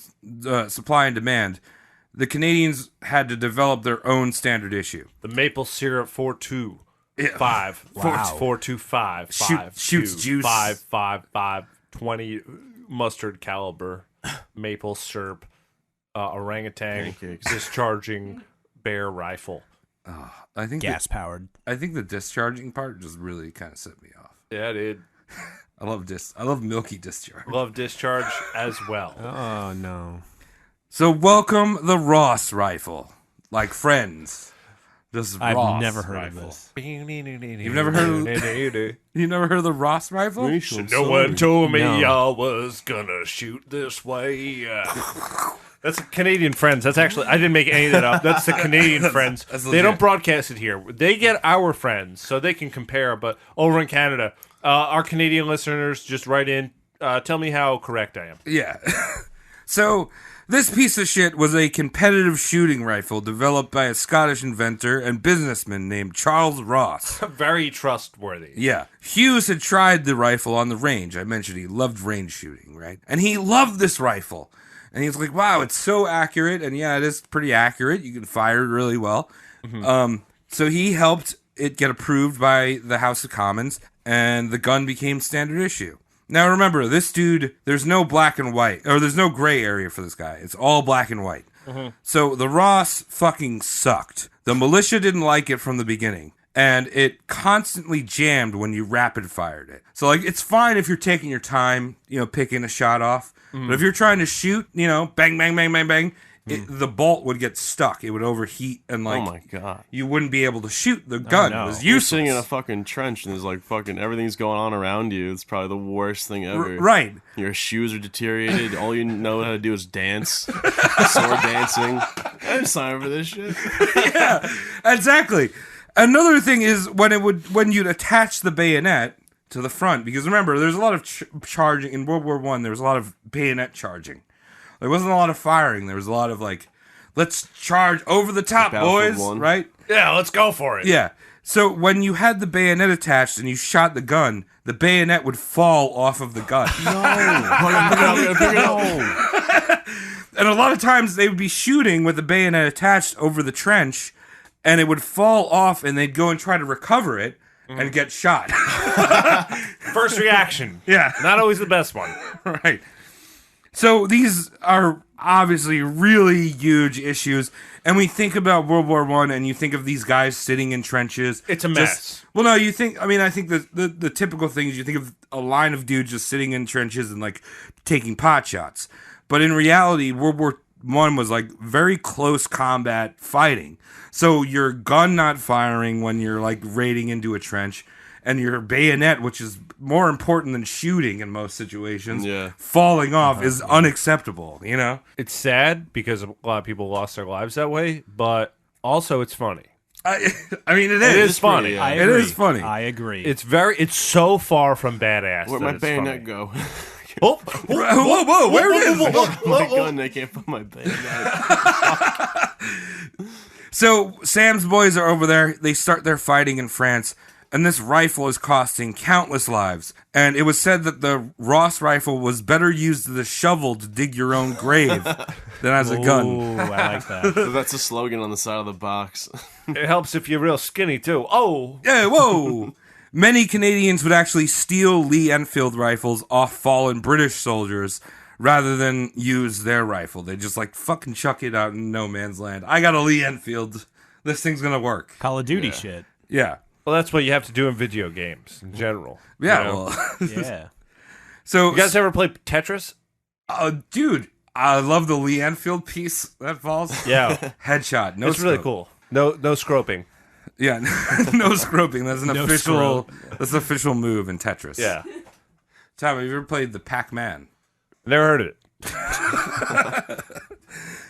demand, the Canadians had to develop their own standard issue. The maple syrup 425. Wow. 425. Shoots juice. 555 20 mustard caliber maple syrup orangutan Pancakes. discharging bear rifle. I think Gas powered. I think the discharging part just really kind of set me off. Yeah, dude. I love milky discharge. Love discharge as well. Oh no. So welcome the Ross rifle, like friends. This is I've Ross never heard rifle. of this. You've never heard You never heard of the Ross rifle? Racial No one sorry. told me No. I was gonna shoot this way. That's Canadian Friends. That's actually, I didn't make any of that up. That's the Canadian Friends. that's They legit. don't broadcast it here. They get our friends, so they can compare. But over in Canada, our Canadian listeners just write in. Tell me how correct I am. Yeah. So this piece of shit was a competitive shooting rifle developed by a Scottish inventor and businessman named Charles Ross. Very trustworthy. Yeah. Hughes had tried the rifle on the range. I mentioned he loved range shooting, right? And he loved this rifle. And he's like, wow, it's so accurate. And yeah, it is pretty accurate. You can fire it really well. So he helped it get approved by the House of Commons, and the gun became standard issue. Now remember, this dude, there's no black and white, or there's no gray area for this guy. It's all black and white. So the Ross fucking sucked. The militia didn't like it from the beginning, and it constantly jammed when you rapid fired it. So like, it's fine if you're taking your time, you know, picking a shot off. But if you're trying to shoot, you know, bang, bang, bang, bang, bang, the bolt would get stuck. It would overheat and Oh my god. you wouldn't be able to shoot the gun. no. It was You're useless. sitting in a fucking trench and there's like fucking everything's going on around you. It's probably the worst thing ever. Right. Your shoes are deteriorated. All you know how to do is dance. Sword dancing. I'm sorry for this shit. Yeah, exactly. Another thing is when you'd attach the bayonet to the front, because remember, there's a lot of charging in World War I. There was a lot of bayonet charging. There wasn't a lot of firing. There was a lot of like, let's charge over the top, Battlefield boys, 1. right? Yeah, let's go for it. Yeah. So when you had the bayonet attached and you shot the gun, the bayonet would fall off of the gun. And a lot of times they would be shooting with the bayonet attached over the trench, and it would fall off, and they'd go and try to recover it and get shot. First reaction. Yeah. Not always the best one. Right. So these are obviously really huge issues, and we think about World War I, and you think of these guys sitting in trenches. It's a mess. Well, no, you think. I mean, I think the typical thing is you think of a line of dudes just sitting in trenches and like taking pot shots, but in reality, World War I was like very close combat fighting. So your gun not firing when you're like raiding into a trench, and your bayonet, which is more important than shooting in most situations, falling off is unacceptable, you know? It's sad because a lot of people lost their lives that way, but also it's funny. I mean, it is. It is funny. I It agree. is funny. I agree. It's so far from badass. Where'd that my it's bayonet funny. go? Oh, Whoa, where is it? My gun, I can't put my bayonet. So Sam's boys are over there. They start their fighting in France, and this rifle is costing countless lives. And it was said that the Ross rifle was better used as a shovel to dig your own grave than as a gun. Ooh, I like that. That's a slogan on the side of the box. It helps if you're real skinny too. Oh, Yeah, whoa! Many Canadians would actually steal Lee Enfield rifles off fallen British soldiers rather than use their rifle. They just like fucking chuck it out in no man's land. I got a Lee Enfield. This thing's gonna work. Call of Duty shit. Yeah. well, that's what you have to do in video games in general. Yeah, You know? well. Yeah. So, You guys ever play Tetris? dude, I love the Lee Enfield piece that falls. Yeah, Headshot. No, it's really scope. cool. No scroping. Yeah, no scroping. That's an No official. That's an official move in Tetris. Yeah, Tom, have you ever played the Pac-Man? never heard of it.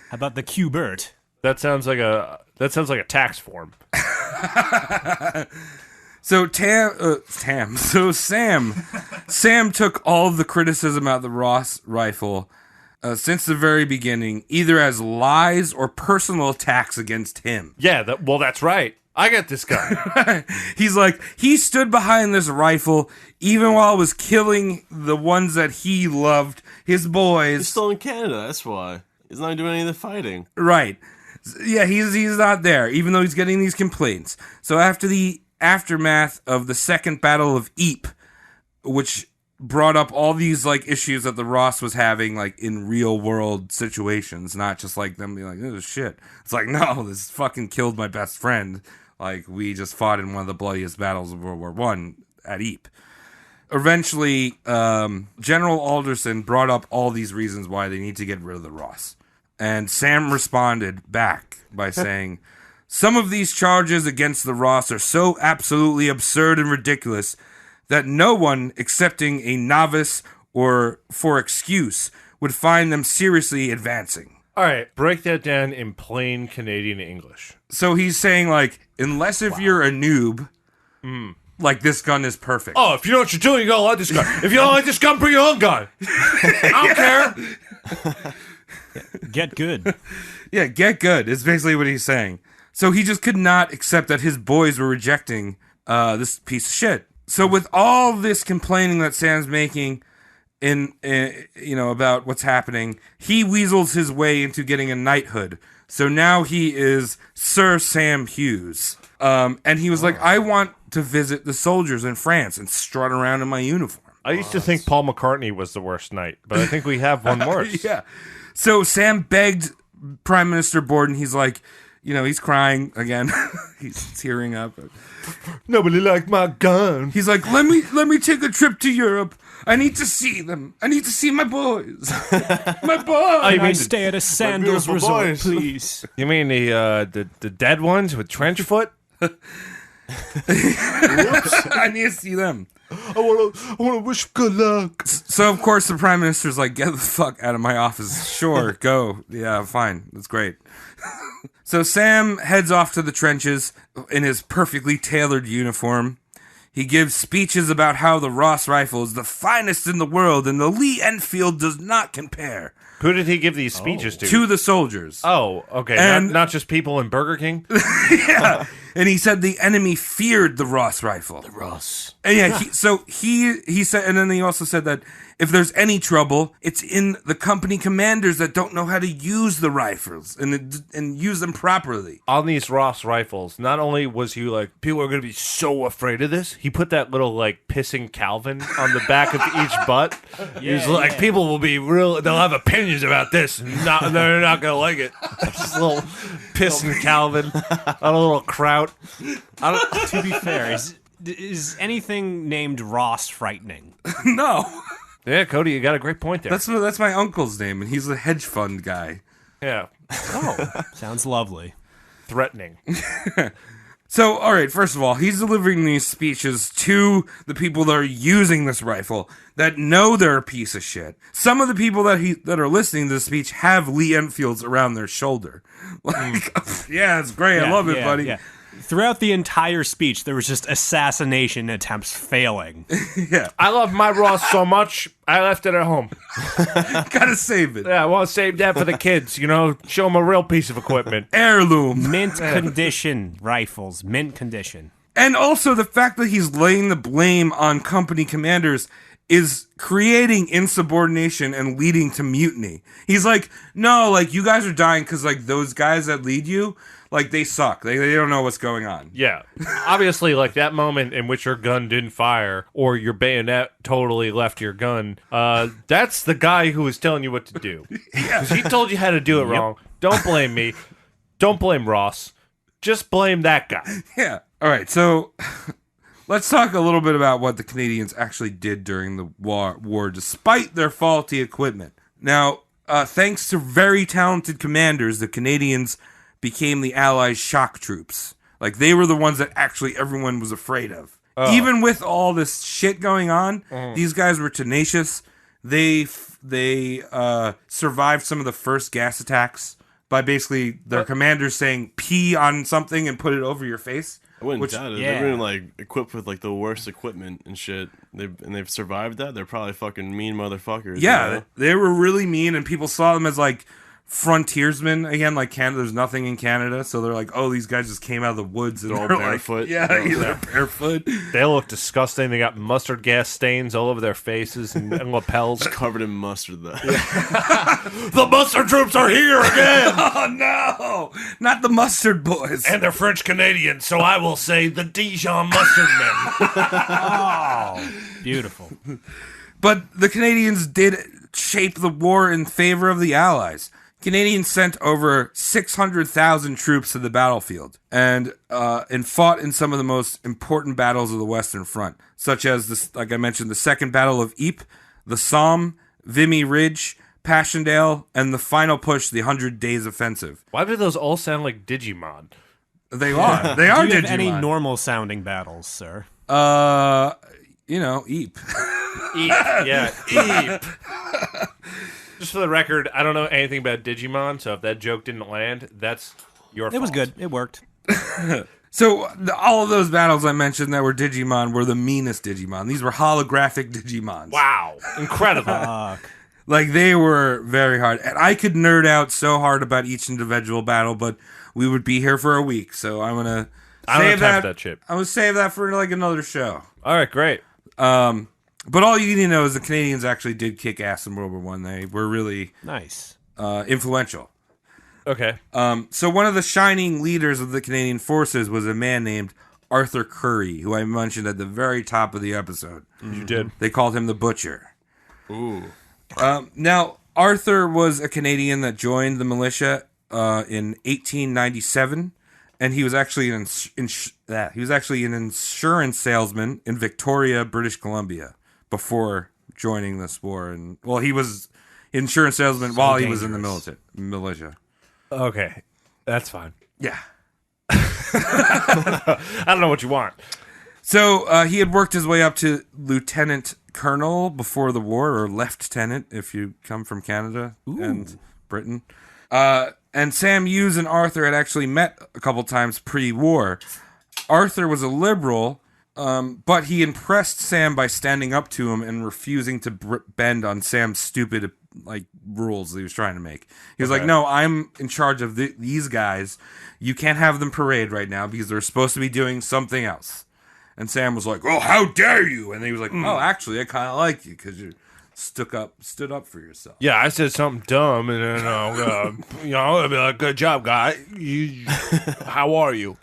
How about the Q-Bert? That sounds like a tax form. So Sam took all of the criticism about the Ross rifle since the very beginning, either as lies or personal attacks against him. Yeah, that's right. I got this guy. He's like, he stood behind this rifle even while it was killing the ones that he loved, his boys. He's still in Canada, that's why. He's not doing any of the fighting. Right. Yeah, he's not there, even though he's getting these complaints. So after the aftermath of the Second Battle of Ypres, which brought up all these like issues that the Ross was having like in real world situations, not just like them being like, this is shit. It's like, no, this fucking killed my best friend. Like, we just fought in one of the bloodiest battles of World War I at Ypres. Eventually, General Alderson brought up all these reasons why they need to get rid of the Ross. And Sam responded back by saying, some of these charges against the Ross are so absolutely absurd and ridiculous that no one, excepting a novice or for excuse, would find them seriously advancing. All right, break that down in plain Canadian English. So he's saying, like, unless if you're a noob, like, this gun is perfect. Oh, if you know what you're doing, you gotta like this gun. If you don't like this gun, bring your own gun. I don't care. Get good. Yeah, get good is basically what he's saying. So he just could not accept that his boys were rejecting this piece of shit. So with all this complaining that Sam's making about what's happening, he weasels his way into getting a knighthood. So now he is Sir Sam Hughes. And he was like, I want to visit the soldiers in France and strut around in my uniform. I used to think Paul McCartney was the worst knight, but I think we have one worse. Yeah. So Sam begged Prime Minister Borden. He's like, he's crying again. He's tearing up. Nobody liked my gun. He's like, let me take a trip to Europe. I need to see them. I need to see my boys. My boys. you Can I mean stay at a Sandals beautiful resort, boys. please? You mean the dead ones with trench foot? I need to see them. I want to wish good luck. So, of course, the Prime Minister's like, get the fuck out of my office. Sure, go. Yeah, fine. That's great. So Sam heads off to the trenches in his perfectly tailored uniform. He gives speeches about how the Ross rifle is the finest in the world and the Lee Enfield does not compare. Who did he give these speeches to? To the soldiers. Oh, okay. And- not just people in Burger King? Yeah. And he said the enemy feared the Ross rifle. The Ross. And yeah, he said, and then he also said that if there's any trouble, it's in the company commanders that don't know how to use the rifles and use them properly. On these Ross rifles, not only was he like, people are going to be so afraid of this, he put that little, like, pissing Calvin on the back of each butt. He's like, people will be real, they'll have opinions about this, and they're not going to like it. Just a little pissing Calvin on a little kraut. To be fair, is anything named Ross frightening? No. Yeah, Cody, you got a great point there. That's my uncle's name, and he's a hedge fund guy. Yeah. Oh, sounds lovely. Threatening. So, all right, first of all, he's delivering these speeches to the people that are using this rifle that know they're a piece of shit. Some of the people that are listening to the speech have Lee Enfields around their shoulder. Like, yeah, it's great. I love it, buddy. Yeah. Throughout the entire speech, there was just assassination attempts failing. Yeah. I love my Ross so much, I left it at home. Gotta save it. Yeah, I want to save that for the kids, show them a real piece of equipment. Heirloom. Mint condition rifles. Mint condition. And also the fact that he's laying the blame on company commanders is creating insubordination and leading to mutiny. He's like, no, like, you guys are dying because, like, those guys that lead you, like, they suck. They don't know what's going on. Yeah. Obviously, like, that moment in which your gun didn't fire or your bayonet totally left your gun, that's the guy who was telling you what to do. Because he told you how to do it wrong. Don't blame me. Don't blame Ross. Just blame that guy. Yeah. All right, so let's talk a little bit about what the Canadians actually did during the war despite their faulty equipment. Now, thanks to very talented commanders, the Canadians became the Allies' shock troops. Like, they were the ones that actually everyone was afraid of. Oh. Even with all this shit going on, these guys were tenacious. They survived some of the first gas attacks by basically their commanders saying pee on something and put it over your face. I wouldn't doubt it. Yeah. They've been like equipped with like the worst equipment and shit. They've survived that. They're probably fucking mean motherfuckers. Yeah, they were really mean, and people saw them as like frontiersmen. Again, like Canada, there's nothing in Canada, so they're like, oh, these guys just came out of the woods and They're all they're barefoot. Like, yeah, they're barefoot. They look disgusting. They got mustard gas stains all over their faces and lapels. Covered in mustard, though. The mustard troops are here again! Oh no, not the mustard boys. And they're French Canadian, so I will say the Dijon mustard men. Oh, beautiful. But the Canadians did shape the war in favor of the Allies. Canadians sent over 600,000 troops to the battlefield and fought in some of the most important battles of the Western Front, such as, like I mentioned, the Second Battle of Ypres, the Somme, Vimy Ridge, Passchendaele, and the final push, the 100 Days Offensive. Why do those all sound like Digimon? They are. They are Do you have Digimon. any normal sounding battles, sir? Ypres. Eep. Yeah, Eep. Just for the record, I don't know anything about Digimon, so if that joke didn't land, that's your fault. It was good. It worked. So all of those battles I mentioned that were Digimon were the meanest Digimon. These were holographic Digimons. Wow. Incredible. Like, they were very hard. And I could nerd out so hard about each individual battle, but we would be here for a week, so I'm going to save that shit. I'm going to save that for, like, another show. All right, great. But all you need to know is the Canadians actually did kick ass in World War I. They were really Nice. Influential. Okay. So one of the shining leaders of the Canadian forces was a man named Arthur Currie, who I mentioned at the very top of the episode. You did. They called him the Butcher. Ooh. Now, Arthur was a Canadian that joined the militia in 1897, and he was actually an insurance salesman in Victoria, British Columbia, before joining this war. And well, he was insurance salesman while he was in the militia. Okay, that's fine. Yeah. I don't know what you want. So he had worked his way up to lieutenant colonel before the war, or lieutenant if you come from Canada and Britain. And Sam Hughes and Arthur had actually met a couple times pre-war. Arthur was a liberal, but he impressed Sam by standing up to him and refusing to bend on Sam's stupid rules that he was trying to make. He was like, no, I'm in charge of these guys. You can't have them parade right now because they're supposed to be doing something else. And Sam was like, oh, how dare you? And he was like, oh, actually, I kind of like you because you stood up for yourself. Yeah, I said something dumb, and then I'll be like, good job, guy. How are you?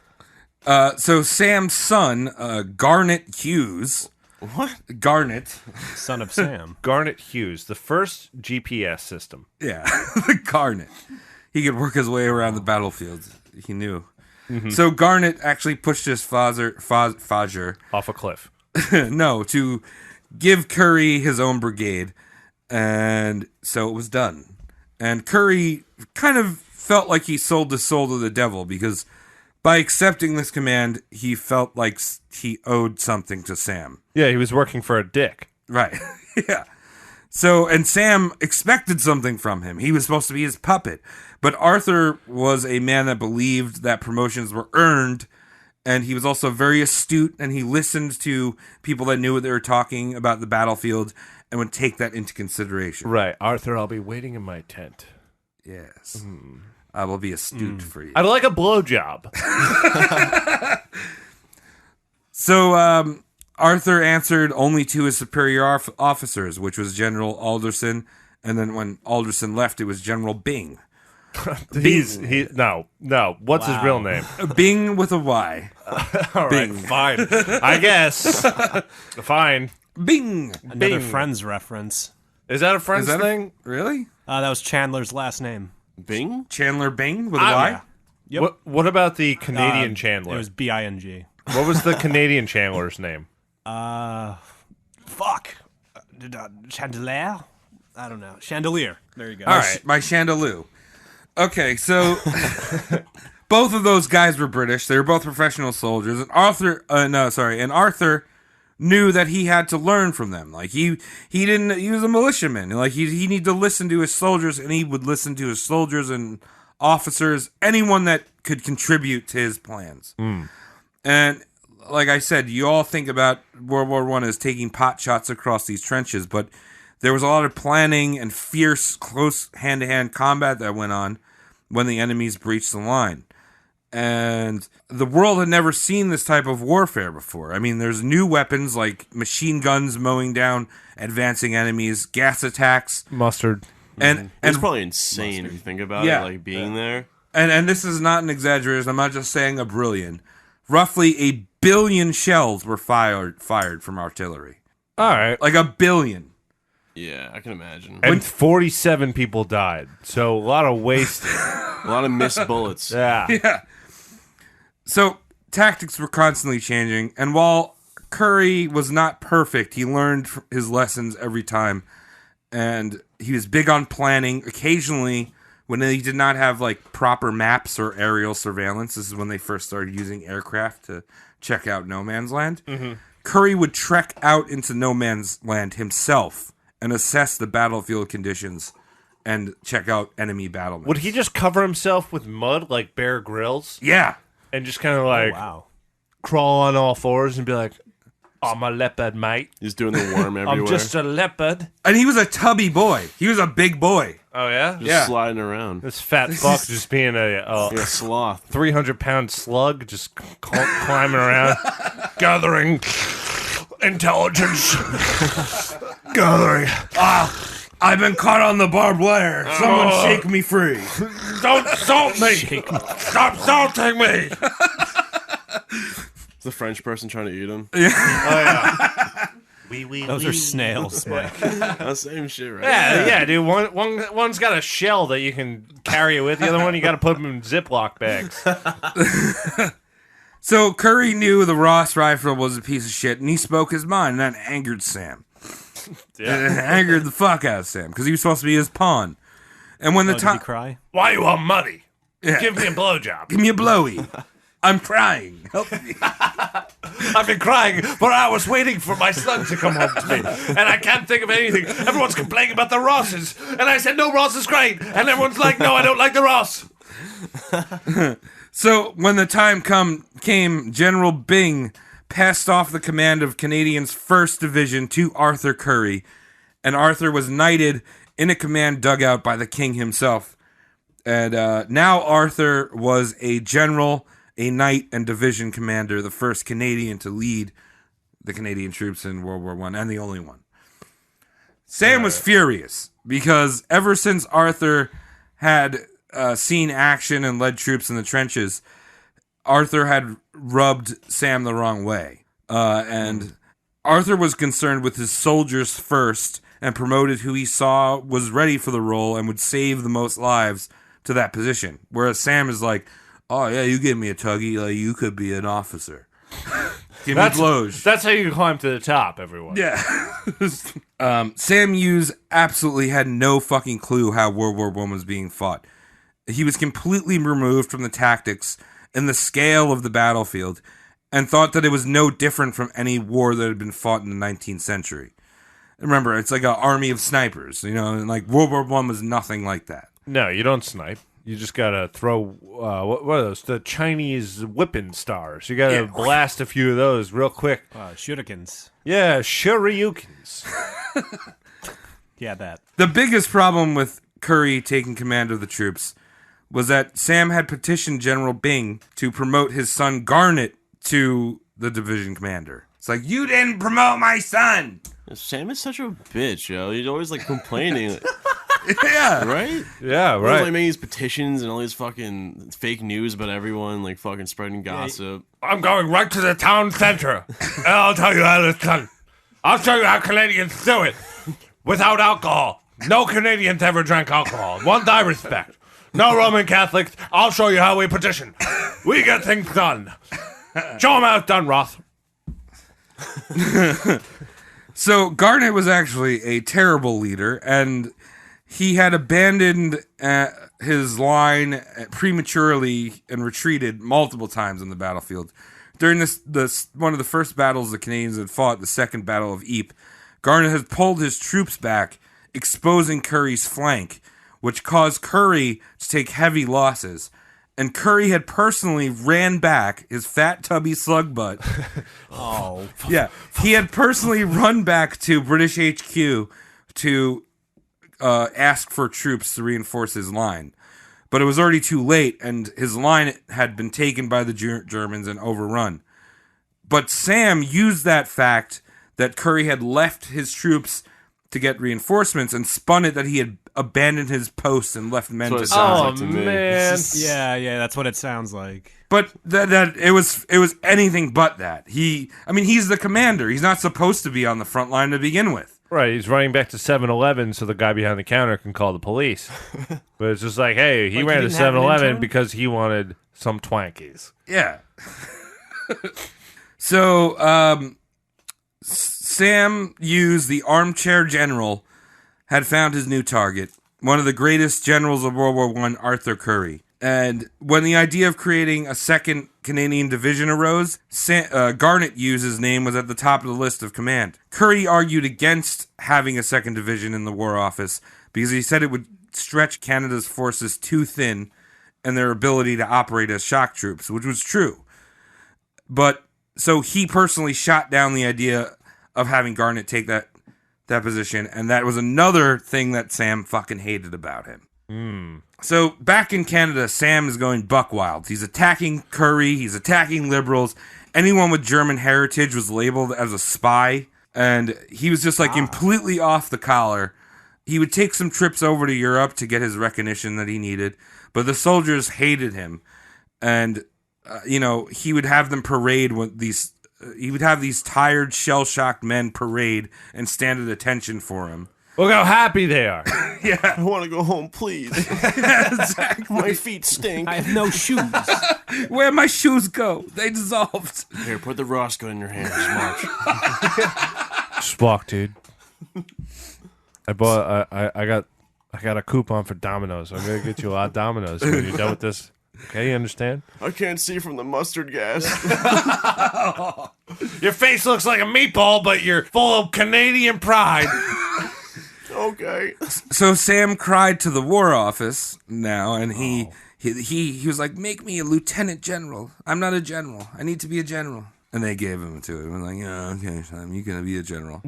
So Sam's son, Garnet Hughes. What? Garnet. Son of Sam. Garnet Hughes, the first GPS system. Yeah, the Garnet. He could work his way around the battlefield. He knew. Mm-hmm. So Garnet actually pushed his father off a cliff. No, to give Curry his own brigade. And so it was done. And Curry kind of felt like he sold his soul to the devil because by accepting this command, he felt like he owed something to Sam. Yeah, he was working for a dick. Right. Yeah. So, and Sam expected something from him. He was supposed to be his puppet. But Arthur was a man that believed that promotions were earned, and he was also very astute, and he listened to people that knew what they were talking about the battlefield and would take that into consideration. Right. Arthur, I'll be waiting in my tent. Yes. I will be astute for you. I'd like a blowjob. So, Arthur answered only to his superior officers, which was General Alderson, and then when Alderson left, it was General Bing. No. What's his real name? Bing with a Y. All Bing. Right, fine. I guess. Fine. Bing. Another Friends reference. Is that a Friends thing? Really? That was Chandler's last name. Bing? Chandler Bing with a Y? Yeah. Yep. What about the Canadian Chandler? It was Bing. What was the Canadian Chandler's name? Chandelier? I don't know. Chandelier. There you go. All right. My Chandelou. Okay, so both of those guys were British. They were both professional soldiers. And Arthur knew that he had to learn from them. Like he was a militiaman. Like he needed to listen to his soldiers, and he would listen to his soldiers and officers, anyone that could contribute to his plans. And like I said, you all think about World War I as taking pot shots across these trenches, but there was a lot of planning and fierce, close hand-to-hand combat that went on when the enemies breached the line. And the world had never seen this type of warfare before. I mean, there's new weapons like machine guns mowing down advancing enemies, gas attacks. Mustard. And it's probably insane if you think about it, like being there. And this is not an exaggeration. I'm not just saying a brilliant. Roughly 1 billion shells were fired from artillery. All right. Like 1 billion. Yeah, I can imagine. And 47 people died. So a lot of wasted. A lot of missed bullets. Yeah. Yeah. So tactics were constantly changing. And while Curry was not perfect, he learned his lessons every time. And he was big on planning. Occasionally, when they did not have like proper maps or aerial surveillance, this is when they first started using aircraft to check out no man's land. Mm-hmm. Curry would trek out into no man's land himself and assess the battlefield conditions and check out enemy battlements. Would he just cover himself with mud like Bear Grylls? Yeah. And just kind of like crawl on all fours and be like, I'm a leopard, mate. He's doing the worm everywhere. I'm just a leopard. And he was a tubby boy. He was a big boy. Oh, yeah? Just sliding around. This fat fuck just being a sloth. 300-pound slug just climbing around, gathering intelligence. Gathering. I've been caught on the barbed wire. Someone shake me free. Don't salt me. Stop salting me. The French person trying to eat him. Yeah. Oh, yeah. Those are snails, Mike. That's the same shit, right? Yeah, dude. One's got a shell that you can carry it with. The other one, you got to put them in Ziploc bags. So Curry knew the Ross rifle was a piece of shit, and he spoke his mind, and that angered Sam. It angered the fuck out of Sam because he was supposed to be his pawn. And when the Did he time, cry? Why you want money? Yeah. Give me a blowjob. give me a blowy. I'm crying. Help me. I've been crying for hours waiting for my son to come home to me. And I can't think of anything. Everyone's complaining about the Rosses. And I said, no, Ross is great. And everyone's like, no, I don't like the Ross. So when the time came, General Byng passed off the command of Canadians' 1st Division to Arthur Currie. And Arthur was knighted in a command dugout by the king himself. And now Arthur was a general, a knight, and division commander, the first Canadian to lead the Canadian troops in World War I, and the only one. Sam was furious because ever since Arthur had seen action and led troops in the trenches, Arthur had rubbed Sam the wrong way. And Arthur was concerned with his soldiers first and promoted who he saw was ready for the role and would save the most lives to that position. Whereas Sam is like, oh yeah, you give me a tuggy, like you could be an officer. Give me blows. That's how you climb to the top, everyone. Yeah. Sam Hughes absolutely had no fucking clue how World War I was being fought. He was completely removed from the tactics and the scale of the battlefield and thought that it was no different from any war that had been fought in the 19th century. Remember, it's like an army of snipers, and like World War I was nothing like that. No, you don't snipe. You just gotta throw, what are those? The Chinese whipping stars. You gotta blast a few of those real quick. Shurikens. Yeah, Shoryukens. Yeah, that. The biggest problem with Currie taking command of the troops was that Sam had petitioned General Byng to promote his son Garnet to the division commander. It's like, you didn't promote my son! Sam is such a bitch, yo. He's always like complaining. Yeah. Right? Yeah, He's right. like making these petitions and all these fucking fake news about everyone, like fucking spreading gossip. I'm going right to the town center, and I'll tell you how it's done. I'll show you how Canadians do it. Without alcohol. No Canadians ever drank alcohol. One I respect. No Roman Catholics. I'll show you how we petition. We get things done. Show them how it's done, Roth. So Garnet was actually a terrible leader, and he had abandoned his line prematurely and retreated multiple times on the battlefield. During this one of the first battles the Canadians had fought, the Second Battle of Ypres, Garnet had pulled his troops back, exposing Currie's flank, which caused Currie to take heavy losses. And Currie had personally ran back his fat, tubby slug butt. Oh. Yeah, he had personally run back to British HQ to ask for troops to reinforce his line. But it was already too late, and his line had been taken by the Germans and overrun. But Sam used that fact that Currie had left his troops to get reinforcements and spun it that he had abandoned his post and left men to die. Oh, man. Yeah, that's what it sounds like. But that it was anything but that. He's the commander. He's not supposed to be on the front line to begin with. Right, he's running back to 7-Eleven so the guy behind the counter can call the police. But it's just like, hey, he ran to 7-Eleven because he wanted some Twankies. Yeah. So, Sam Hughes, the armchair general, had found his new target, one of the greatest generals of World War I, Arthur Currie. And when the idea of creating a second Canadian division arose, Garnet Hughes' name was at the top of the list of command. Currie argued against having a second division in the War Office because he said it would stretch Canada's forces too thin and their ability to operate as shock troops, which was true. But so he personally shot down the idea of having Garnet take that position, and that was another thing that Sam fucking hated about him. So back in Canada, Sam is going buck wild. He's attacking Currie. He's attacking liberals. Anyone with German heritage was labeled as a spy, and he was just like completely off the collar. He would take some trips over to Europe to get his recognition that he needed, but the soldiers hated him, and he would have them parade with these. He would have these tired, shell-shocked men parade and stand at attention for him. Look how happy they are. Yeah. I want to go home, please. Exactly. My feet stink. I have no shoes. Where'd my shoes go? They dissolved. Here, put the Roscoe in your hand. Just march. Spock, dude. I bought. I got a coupon for Domino's. I'm gonna get you a lot of Domino's when you're done with this. Okay, you understand? I can't see from the mustard gas. Your face looks like a meatball, but you're full of Canadian pride. Okay. So Sam cried to the War Office now, and he was like, "Make me a lieutenant general. I'm not a general. I need to be a general." And they gave him to him. I'm like, "Yeah, okay, Sam, you're gonna be a general."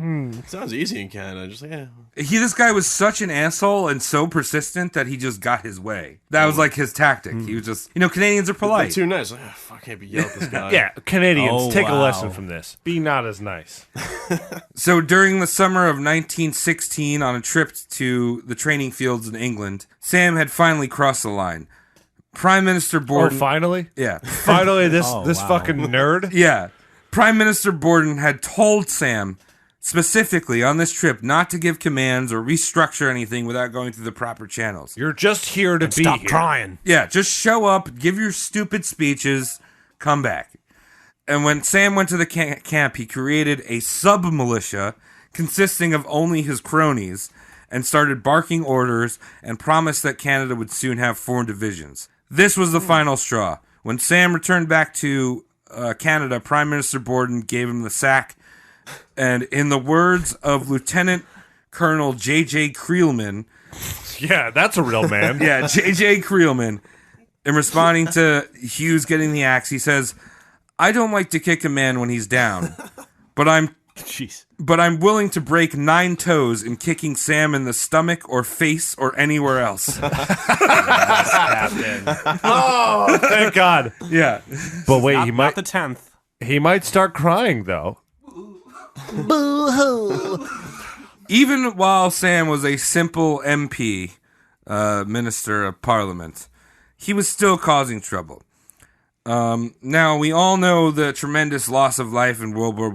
Sounds easy in Canada. Just like, yeah. This guy was such an asshole and so persistent that he just got his way. That was like his tactic. He was just, Canadians are They're polite. too nice. Like, fuck, I can't be yelled at this guy. Yeah, Canadians, Oh, take a wow. lesson from this. Be not as nice. So during the summer of 1916, on a trip to the training fields in England, Sam had finally crossed the line. Prime Minister Borden. Finally? Yeah. Finally, this Oh, wow. fucking nerd? Yeah. Prime Minister Borden had told Sam specifically on this trip not to give commands or restructure anything without going through the proper channels. You're just here to be Stop here. crying. Yeah, just show up, give your stupid speeches, come back. And when Sam went to the camp, he created a sub-militia consisting of only his cronies and started barking orders and promised that Canada would soon have 4 divisions. This was the final straw. When Sam returned back to Canada, Prime Minister Borden gave him the sack. And in the words of Lieutenant Colonel J.J. Creelman, Yeah, that's a real man. yeah, J.J. Creelman, in responding to Hughes getting the axe, he says, "I don't like to kick a man when he's down, but I'm willing to break 9 toes in kicking Sam in the stomach or face or anywhere else." Captain. Oh, thank God. Yeah. But wait, Not the 10th. he might start crying though. Even while Sam was a simple MP, Minister of Parliament, he was still causing trouble. Now, we all know the tremendous loss of life in World War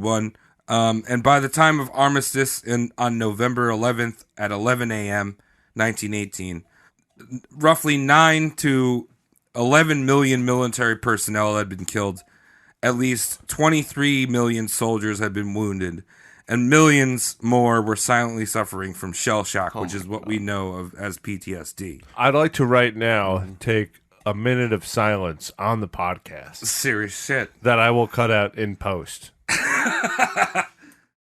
I, and by the time of armistice on November 11th at 11 a.m., 1918, roughly 9 to 11 million military personnel had been killed, at least 23 million soldiers had been wounded, and millions more were silently suffering from shell shock, which is what we know of as PTSD. I'd like to right now take a minute of silence on the podcast Serious shit. that I will cut out in post.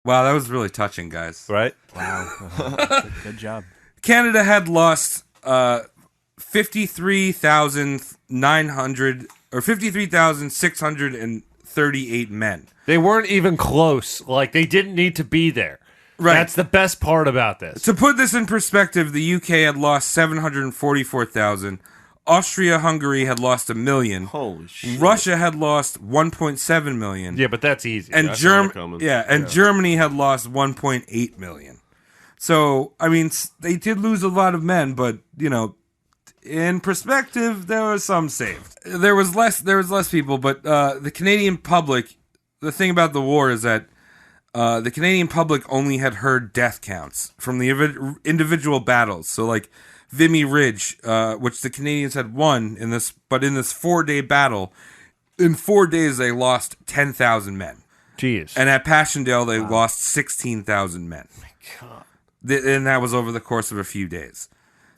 Wow, that was really touching, guys. Right? Wow. Good job. Canada had lost 53,638 men. They weren't even close. Like, they didn't need to be there. Right. That's the best part about this. To put this in perspective, the UK had lost 744,000. Austria-Hungary had lost 1 million. Holy shit. Russia had lost 1.7 million. Yeah, but that's easy. And That's not coming. Germany had lost 1.8 million. So, I mean, they did lose a lot of men, but, in perspective, there was some saved. There was less people, but the Canadian public, the thing about the war is that the Canadian public only had heard death counts from the individual battles. So, like, Vimy Ridge, which the Canadians had won in this 4-day battle, in 4 days they lost 10,000 men. Jeez. And at Passchendaele they lost 16,000 men. Oh my God. And that was over the course of a few days.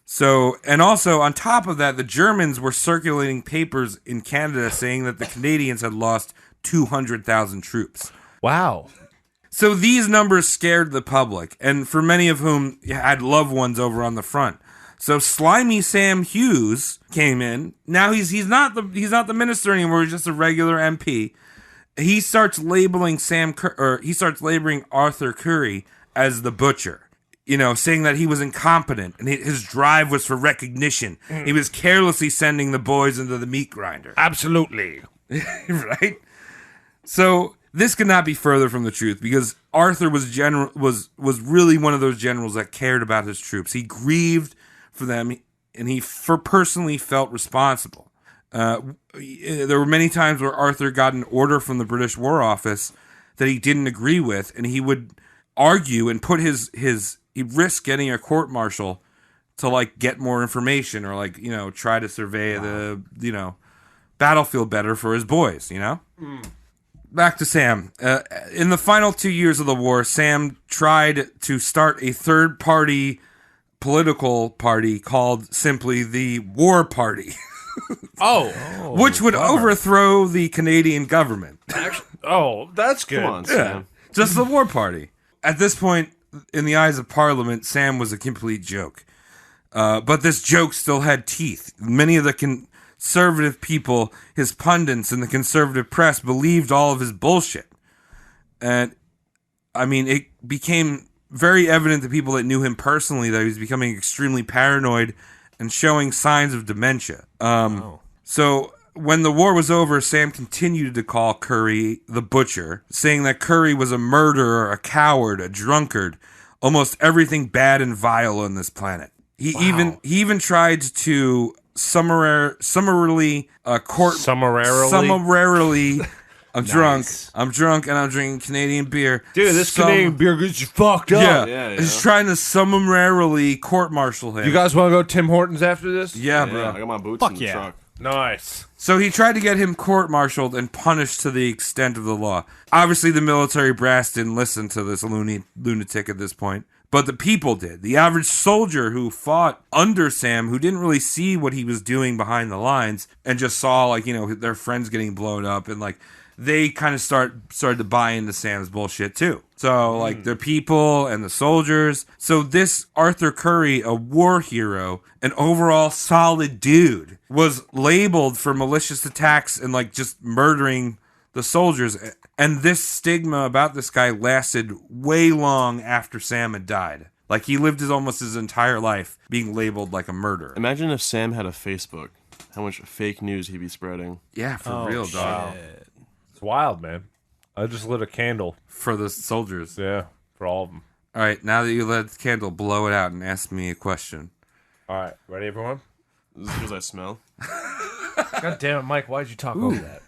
So, and also on top of that, the Germans were circulating papers in Canada saying that the Canadians had lost 200,000 troops. Wow. So these numbers scared the public, and for many of whom had loved ones over on the front. So slimy Sam Hughes came in. Now he's not the minister anymore. He's just a regular MP. He starts labeling Arthur Curry as the butcher. Saying that he was incompetent and his drive was for recognition. He was carelessly sending the boys into the meat grinder. Absolutely. Right? So this could not be further from the truth, because Arthur was really one of those generals that cared about his troops. He grieved for them, and he personally felt responsible. There were many times where Arthur got an order from the British War Office that he didn't agree with, and he would argue and put he'd risk getting a court-martial to, like, get more information or, like, try to survey the battlefield better for his boys, back to Sam. In the final 2 years of the war, Sam tried to start a third-party political party called simply the War Party. Which would overthrow the Canadian government. That's good. Come on, Sam. Just the War Party. At this point, in the eyes of Parliament, Sam was a complete joke. But this joke still had teeth. Many of the conservative people, his pundits, and the conservative press believed all of his bullshit. And, I mean, it became very evident to people that knew him personally that he was becoming extremely paranoid and showing signs of dementia. So when the war was over, Sam continued to call Curry the Butcher, saying that Curry was a murderer, a coward, a drunkard, almost everything bad and vile on this planet. He even tried to summarily I'm drunk and I'm drinking Canadian beer. Dude, this Canadian beer gets you fucked up. Yeah. He's trying to summarily court-martial him. You guys want to go Tim Hortons after this? Yeah, bro. I got my boots in the truck. Nice. So he tried to get him court-martialed and punished to the extent of the law. Obviously, the military brass didn't listen to this lunatic at this point, but the people did. The average soldier who fought under Sam, who didn't really see what he was doing behind the lines and just saw, like, their friends getting blown up and, like, they kind of started to buy into Sam's bullshit too. So, like, the people and the soldiers. So this Arthur Curry, a war hero, an overall solid dude, was labeled for malicious attacks and, like, just murdering the soldiers. And this stigma about this guy lasted way long after Sam had died. Like, he lived almost his entire life being labeled like a murderer. Imagine if Sam had a Facebook. How much fake news he'd be spreading. Yeah, for real, dog. It's wild, man. I just lit a candle. For the soldiers. Yeah, for all of them. All right, now that you lit the candle, blow it out and ask me a question. All right, ready, everyone? This is because I smell. God damn it, Mike, why'd you talk over that?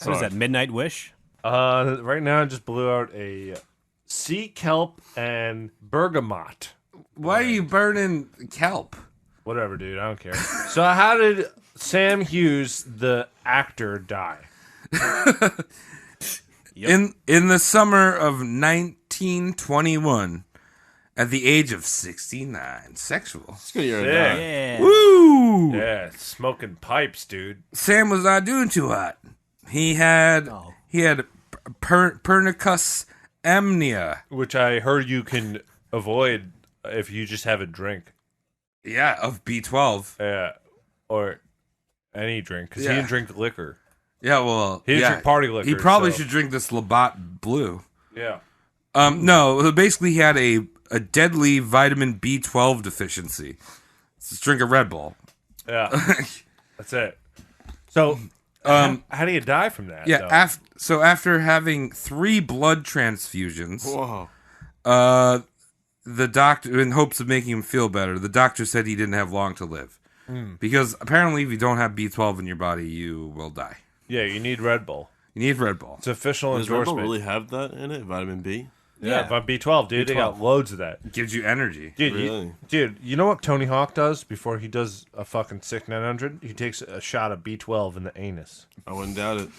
What is that, Midnight Wish? Right now I just blew out a sea kelp and bergamot. Why are you burning kelp? Whatever, dude, I don't care. So how did Sam Hughes, the actor, die? In the summer of 1921, at the age of 69, sexual. It's good you're Yeah. Woo! Yeah, smoking pipes, dude. Sam was not doing too hot. He had pernicus amnia. Which I heard you can avoid if you just have a drink. Yeah, of B12. Yeah, or any drink, because he didn't drink liquor. Yeah, well, he didn't drink party liquor. He probably should drink this Labatt Blue. Yeah. No, basically he had a deadly vitamin B12 deficiency. Just drink a Red Bull. Yeah, that's it. So, how do you die from that? Yeah, after having 3 blood transfusions, the doctor, in hopes of making him feel better, the doctor said he didn't have long to live. Because apparently if you don't have B12 in your body, you will die. Yeah, you need Red Bull. You need Red Bull. It's official Does endorsement. Red Bull really have that in it? Vitamin B? Yeah, but B12, dude. They got loads of that. It gives you energy. Dude, Really? you know what Tony Hawk does before he does a fucking sick 900? He takes a shot of B12 in the anus. I wouldn't doubt it.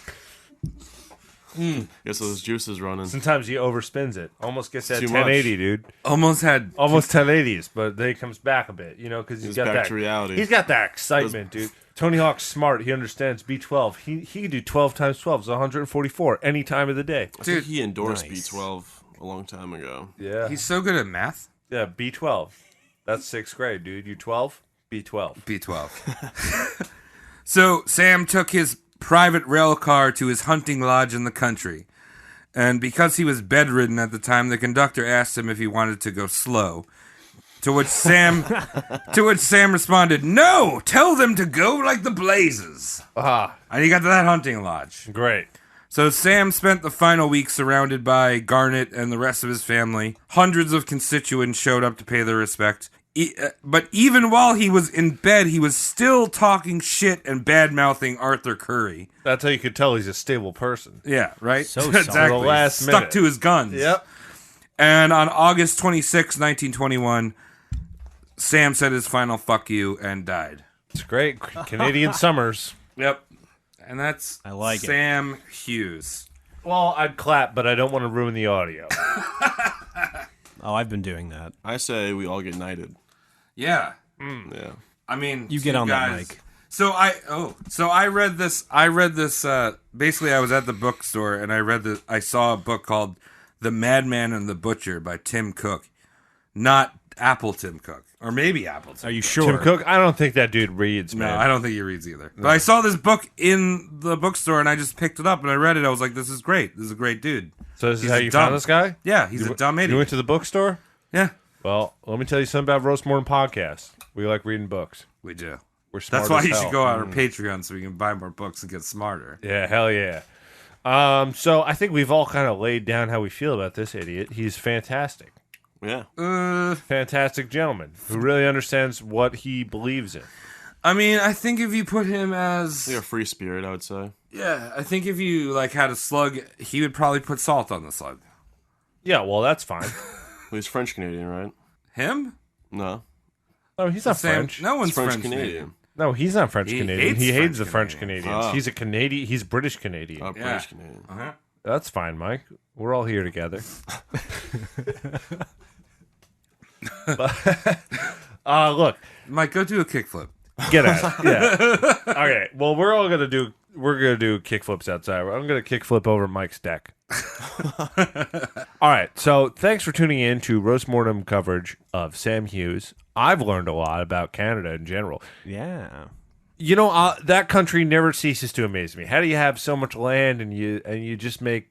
Guess those juices running. Sometimes he overspins it. Almost gets that Too 1080, dude. Almost 1080s, but then he comes back a bit, because he's got back that to reality. He's got that excitement, dude. Tony Hawk's smart. He understands B12. He can do 12 times 12 is 144 any time of the day. I think he endorsed B12 a long time ago. Yeah. He's so good at math. Yeah, B12. That's 6th grade, dude. You 12? B12. B12. So Sam took his private rail car to his hunting lodge in the country. And because he was bedridden at the time, the conductor asked him if he wanted to go slow. To which Sam responded, "No, tell them to go like the blazes." And he got to that hunting lodge. Great. So Sam spent the final week surrounded by Garnet and the rest of his family. Hundreds of constituents showed up to pay their respects. But even while he was in bed, he was still talking shit and bad-mouthing Arthur Curry. That's how you could tell he's a stable person. Yeah, right? So exactly. The last Stuck minute. to his guns. Yep. And on August 26, 1921, Sam said his final fuck you and died. It's great. Canadian summers. Yep. And that's I like it. Sam Hughes. Well, I'd clap, but I don't want to ruin the audio. Oh, I've been doing that. I say we all get knighted. Yeah. Yeah. I mean, You get on that guys, mic. So I read this. Basically, I was at the bookstore and I saw a book called "The Madman and the Butcher" by Tim Cook, not Apple Tim Cook, or maybe Apple. Are you Tim sure? Cook? I don't think that dude reads, No, man. I don't think he reads either. But I saw this book in the bookstore and I just picked it up and I read it. I was like, "This is great. This is a great dude." So this is He's how a you dumb- found this guy? Yeah, he's a dumb idiot. You went to the bookstore? Yeah, Well, let me tell you something about Roast Morning Podcast. We like reading books. we do. We're smart That's why as you hell. should go on our Patreon so we can buy more books and get smarter. Yeah, hell yeah. So I think we've all kind of laid down how we feel about this idiot. He's fantastic. Yeah. Fantastic gentleman who really understands what he believes in. I mean, I think if you put him as You're a free spirit, I would say. yeah, I think if you like had a slug, he would probably put salt on the slug. Yeah, well, that's fine. Well, he's French Canadian, right? Him? No. No, he's not Sam, French. no one's He's French French Canadian. Canadian. No, he's not French He Canadian. hates He hates French the French Canadians. Canadians. Oh. He's a Canadian. He's British Canadian. Oh, British Canadian. Uh-huh. That's fine, Mike. We're all here together. Look, Mike, go do a kickflip. get at it. Yeah. Okay. Well, we're gonna do kickflips outside. I'm gonna kickflip over Mike's deck. All right. So thanks for tuning in to Roast Mortem coverage of Sam Hughes. I've learned a lot about Canada in general. Yeah. You know, that country never ceases to amaze me. How do you have so much land and you just make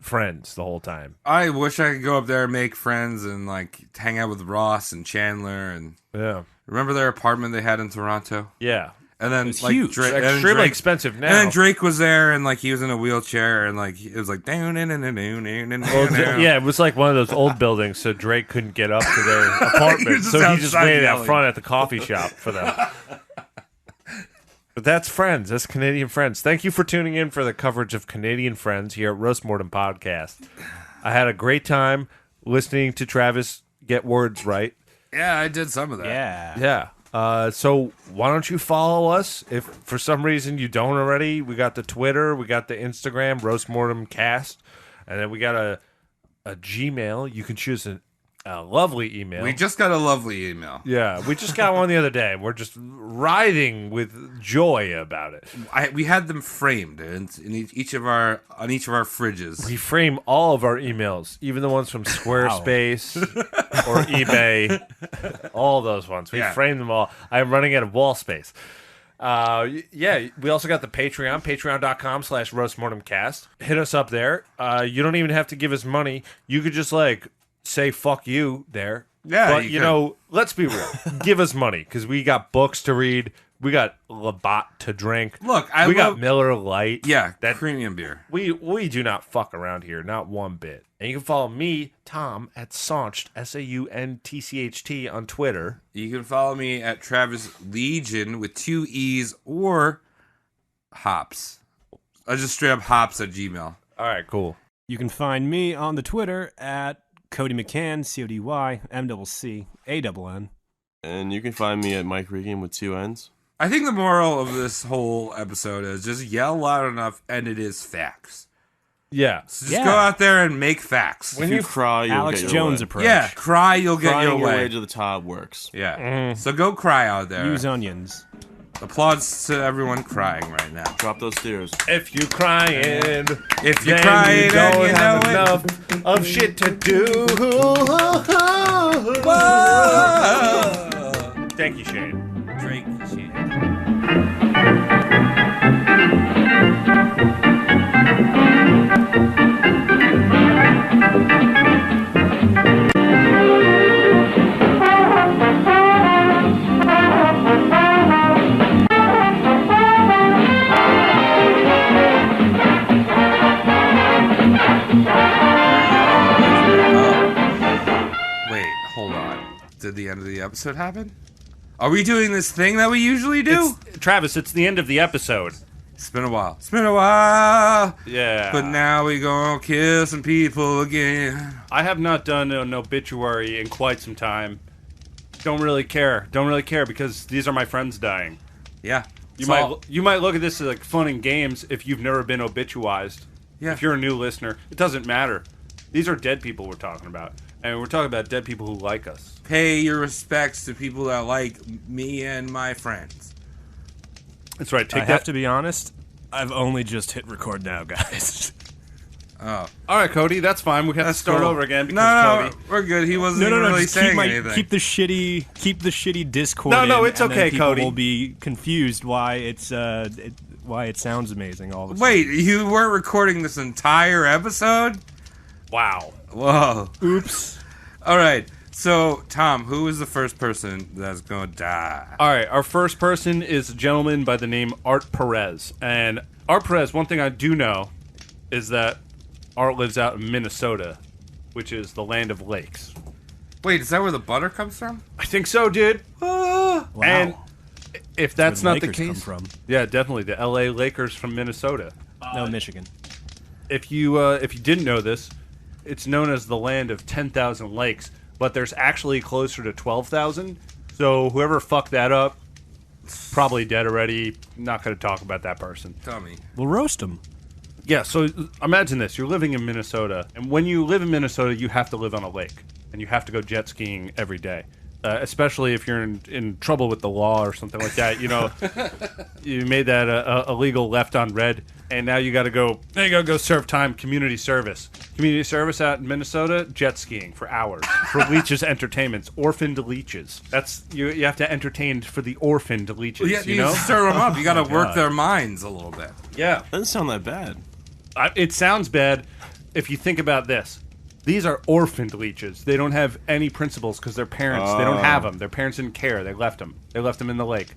friends the whole time? I wish I could go up there and make friends and like hang out with Ross and Chandler and Yeah. remember their apartment they had in Toronto? Yeah. And then It's like huge. Drake, It's extremely expensive now. And then Drake was there and like he was in a wheelchair and like it was like Well, yeah, it was like one of those old buildings, so Drake couldn't get up to their apartment, just so he just outside waited out yelling. front at the coffee shop for them. But that's friends. That's Canadian friends. Thank you for tuning in for the coverage of Canadian friends here at Roast Mortem Podcast. I had a great time listening to Travis get words right. Yeah, I did some of that. Yeah. Yeah. So why don't you follow us? If for some reason you don't already, we got the Twitter, we got the Instagram, Roast Mortem Cast, and then we got a Gmail. You can choose a lovely email. We just got a lovely email. Yeah, we just got one the other day. We're just writhing with joy about it. We had them framed in each of our fridges. We frame all of our emails, even the ones from Squarespace or eBay. All those ones. We frame them all. I'm running out of wall space. Yeah, we also got the Patreon, patreon.com/roastmortemcast. Hit us up there. You don't even have to give us money. You could just like say fuck you there. Yeah, but you know, let's be real. Give us money because we got books to read. We got Labatt to drink. Look, we got Miller Lite. Yeah, that premium beer. We do not fuck around here, not one bit. And you can follow me, Tom, at Sauntcht, SAUNTCHT on Twitter. You can follow me at Travis Legion with 2 E's or Hops. I just straight up Hops at Gmail. All right, cool. You can find me on the Twitter at Cody McCann, CODYMCCANN. And you can find me at Mike Regan with 2 N's. I think the moral of this whole episode is just yell loud enough and it is facts. Yeah. So just go out there and make facts. When you cry, you'll Alex get your Jones way. approach. Yeah, cry, you'll get Crying your your way. way to the top works. Yeah. So go cry out there. Use onions. Applause to everyone crying right now. Drop those tears. If you crying, if you're then crying you and don't you have know enough of shit to do. Thank you, Shane. Drake shit. Wait, hold on. Did the end of the episode happen? Are we doing this thing that we usually do? Travis, it's the end of the episode. It's been a while. It's been a while. Yeah. But now we gonna kill some people again. I have not done an obituary in quite some time. Don't really care. Don't really care because these are my friends dying. Yeah. You might look at this as like fun and games if you've never been obituized. Yeah. If you're a new listener, it doesn't matter. These are dead people we're talking about. And we're talking about dead people who like us. Pay your respects to people that like me and my friends. That's right. I have to be honest, I've only just hit record now, guys. Oh. All right, Cody, that's fine. We have to start cool. over again because No, Cody. we're good. He wasn't No, really just saying anything. keep the shitty Discord. No, in, it's and then okay, people Cody. will be confused why why it sounds amazing all of a sudden. Wait, you weren't recording this entire episode? Wow. Whoa. Oops. All right. So, Tom, who is the first person that's going to die? All right, our first person is a gentleman by the name Art Perez. And Art Perez, one thing I do know is that Art lives out in Minnesota, which is the land of lakes. Wait, is that where the butter comes from? I think so, dude. Wow. And if that's where not the Lakers case, come from. yeah, definitely the L.A. Lakers from Minnesota. No, Michigan. If you didn't know this, it's known as the land of 10,000 lakes, but there's actually closer to 12,000. So whoever fucked that up, probably dead already. Not going to talk about that person. Tell me. We'll roast them. Yeah, so imagine this. You're living in Minnesota, and when you live in Minnesota, you have to live on a lake, and you have to go jet skiing every day. Especially if you're in trouble with the law or something like that. You know, you made that illegal left on red, and now you got to go. Now you got to go serve time. Community service. Community service out in Minnesota. Jet skiing for hours for leeches entertainments. Orphaned leeches. That's you have to entertain for the orphaned leeches. Well, you know, stir them up. You got to work God. their minds a little bit. yeah. Doesn't sound that bad. It sounds bad if you think about this. These are orphaned leeches. They don't have any principles because their parents, they don't have them. Their parents didn't care. They left them. They left them in the lake.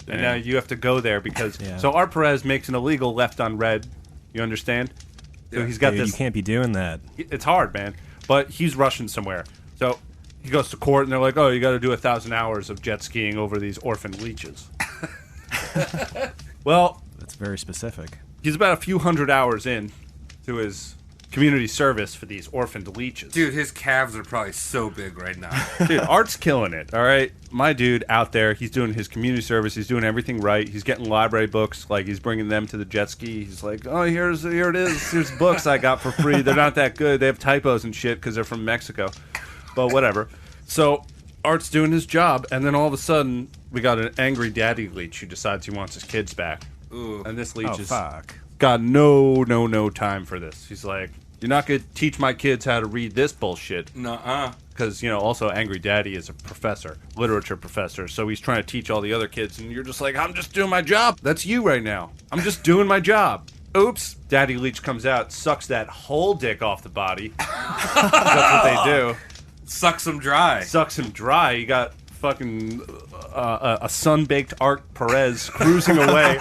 And now you have to go there because... Yeah. So Art Perez makes an illegal left on red. You understand? So he's got Dude, this... you can't be doing that. It's hard, man. But he's rushing somewhere. So he goes to court and they're like, oh, you got to do 1,000 hours of jet skiing over these orphaned leeches. Well... That's very specific. He's about a few hundred hours in to his community service for these orphaned leeches. Dude, his calves are probably so big right now. Dude, Art's killing it, all right? My dude out there, he's doing his community service. He's doing everything right. He's getting library books. Like, he's bringing them to the jet ski. He's like, oh, here it is. Here's books I got for free. They're not that good. They have typos and shit because they're from Mexico. But whatever. So Art's doing his job, and then all of a sudden, we got an angry daddy leech who decides he wants his kids back. Ooh. And this leech Oh, is fuck. got no time for this. He's like, you're not going to teach my kids how to read this bullshit. Nuh-uh. Because, you know, also Angry Daddy is a professor, literature professor, so he's trying to teach all the other kids, and you're just like, I'm just doing my job. That's you right now. I'm just doing my job. Oops. Daddy Leech comes out, sucks that whole dick off the body. That's what they do. Sucks him dry. Sucks him dry. You got fucking a sun-baked Art Perez cruising away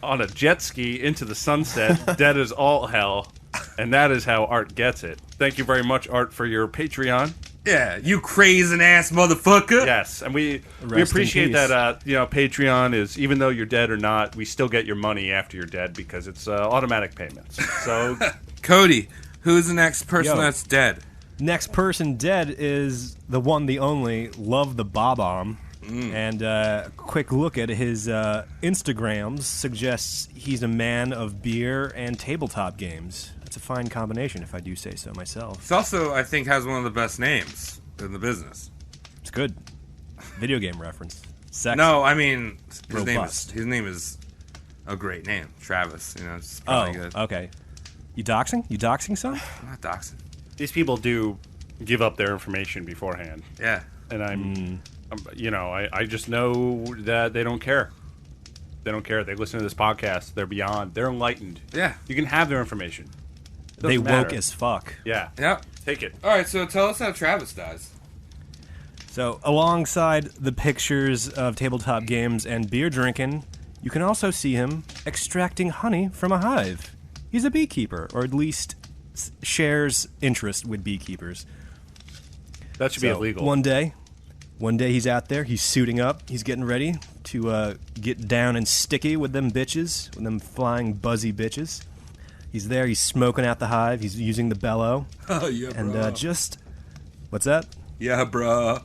on a jet ski into the sunset, dead as all hell. And that is how Art gets it. Thank you very much, Art, for your Patreon. Yeah, you crazy ass motherfucker. Yes, and we Rest in appreciate peace. that. Patreon is, even though you're dead or not, we still get your money after you're dead because it's automatic payments. So, Cody, who's the next person Yo. that's dead? Next person dead is the one, the only, Love the Bob-omb. And a quick look at his Instagrams suggests he's a man of beer and tabletop games. That's a fine combination, if I do say so myself. He also, I think, has one of the best names in the business. It's good. Video game reference. Sex. No, I mean, Robust. his name is a great name. Travis, it's Oh, probably good. okay. You doxing? You doxing, son? I'm not doxing. these people do give up their information beforehand. Yeah. And I just know that they don't care. They don't care. They listen to this podcast. They're beyond. They're enlightened. Yeah. You can have their information. It They doesn't woke matter. as fuck. Yeah. Yep. Take it. All right, so tell us how Travis dies. So, alongside the pictures of tabletop games and beer drinking, you can also see him extracting honey from a hive. He's a beekeeper, or at least shares interest with beekeepers. That should be illegal. One day he's out there, he's suiting up, he's getting ready to get down and sticky with them bitches, with them flying buzzy bitches. He's there, he's smoking out the hive, he's using the bellow. Oh, yeah, and bro. what's that? Yeah, bro.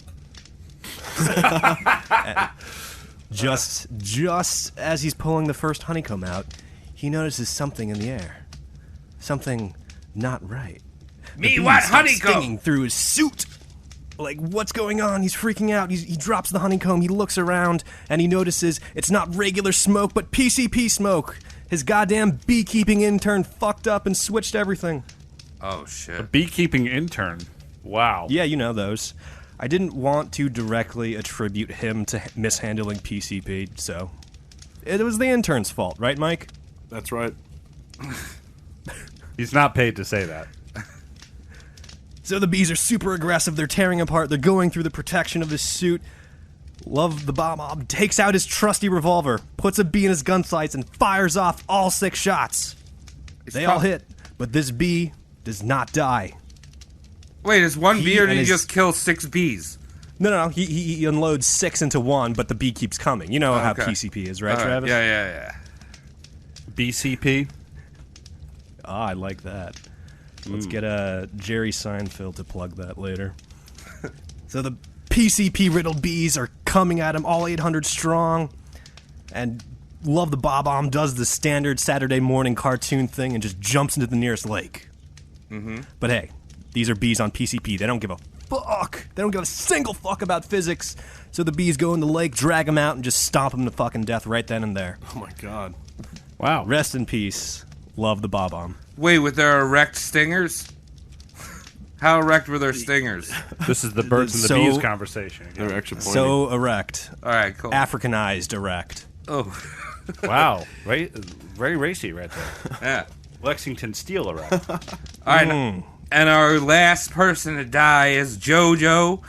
Just as he's pulling the first honeycomb out, he notices something in the air. Something not right. Me The what bee starts honeycomb? stinging through his suit. Like, what's going on? He's freaking out. He drops the honeycomb. He looks around, and he notices it's not regular smoke, but PCP smoke. His goddamn beekeeping intern fucked up and switched everything. Oh, shit. Beekeeping intern. Wow. Yeah, you know those. I didn't want to directly attribute him to mishandling PCP, so it was the intern's fault, right, Mike? That's right. He's not paid to say that. So the bees are super aggressive. They're tearing apart. They're going through the protection of his suit. Love the Bob takes out his trusty revolver, puts a bee in his gun sights, and fires off all 6 shots. They all hit, but this bee does not die. Wait, is one bee or did he and just kill 6 bees? No. He unloads 6 into one, but the bee keeps coming. You know how PCP is, right, Travis? Yeah. BCP. Ah, I like that. Let's get Jerry Seinfeld to plug that later. So the PCP-riddled bees are coming at him, all 800 strong, and Love the Bob-omb does the standard Saturday morning cartoon thing and just jumps into the nearest lake. Mm-hmm. But hey, these are bees on PCP. They don't give a fuck. They don't give a single fuck about physics. So the bees go in the lake, drag him out, and just stomp him to fucking death right then and there. Oh my god. Wow. Rest in peace. Love the Bob-omb. Wait, with their erect stingers? How erect were their stingers? This is the birds and the bees conversation again. They're extra pointy. So erect. All right, cool. Africanized erect. Oh. Wow. Very racy right there. Yeah. Lexington Steel around. All right. And our last person to die is JoJo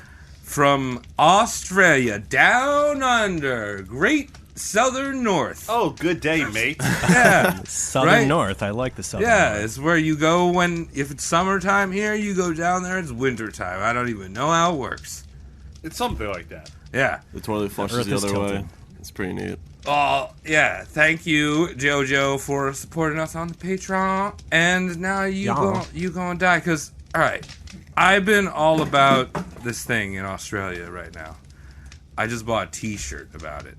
from Australia, down under, Great Southern North. Oh, good day, mate. Yeah. Southern Right? North. I like the Southern Yeah, North. it's where you go if it's summertime here, you go down there, it's wintertime. I don't even know how it works. It's something like that. Yeah. It totally flushes Earth the is other way. tilted. It's pretty neat. Oh, yeah. Thank you, JoJo, for supporting us on the Patreon. And now you gonna die. Because, all right, I've been all about this thing in Australia right now. I just bought a t-shirt about it.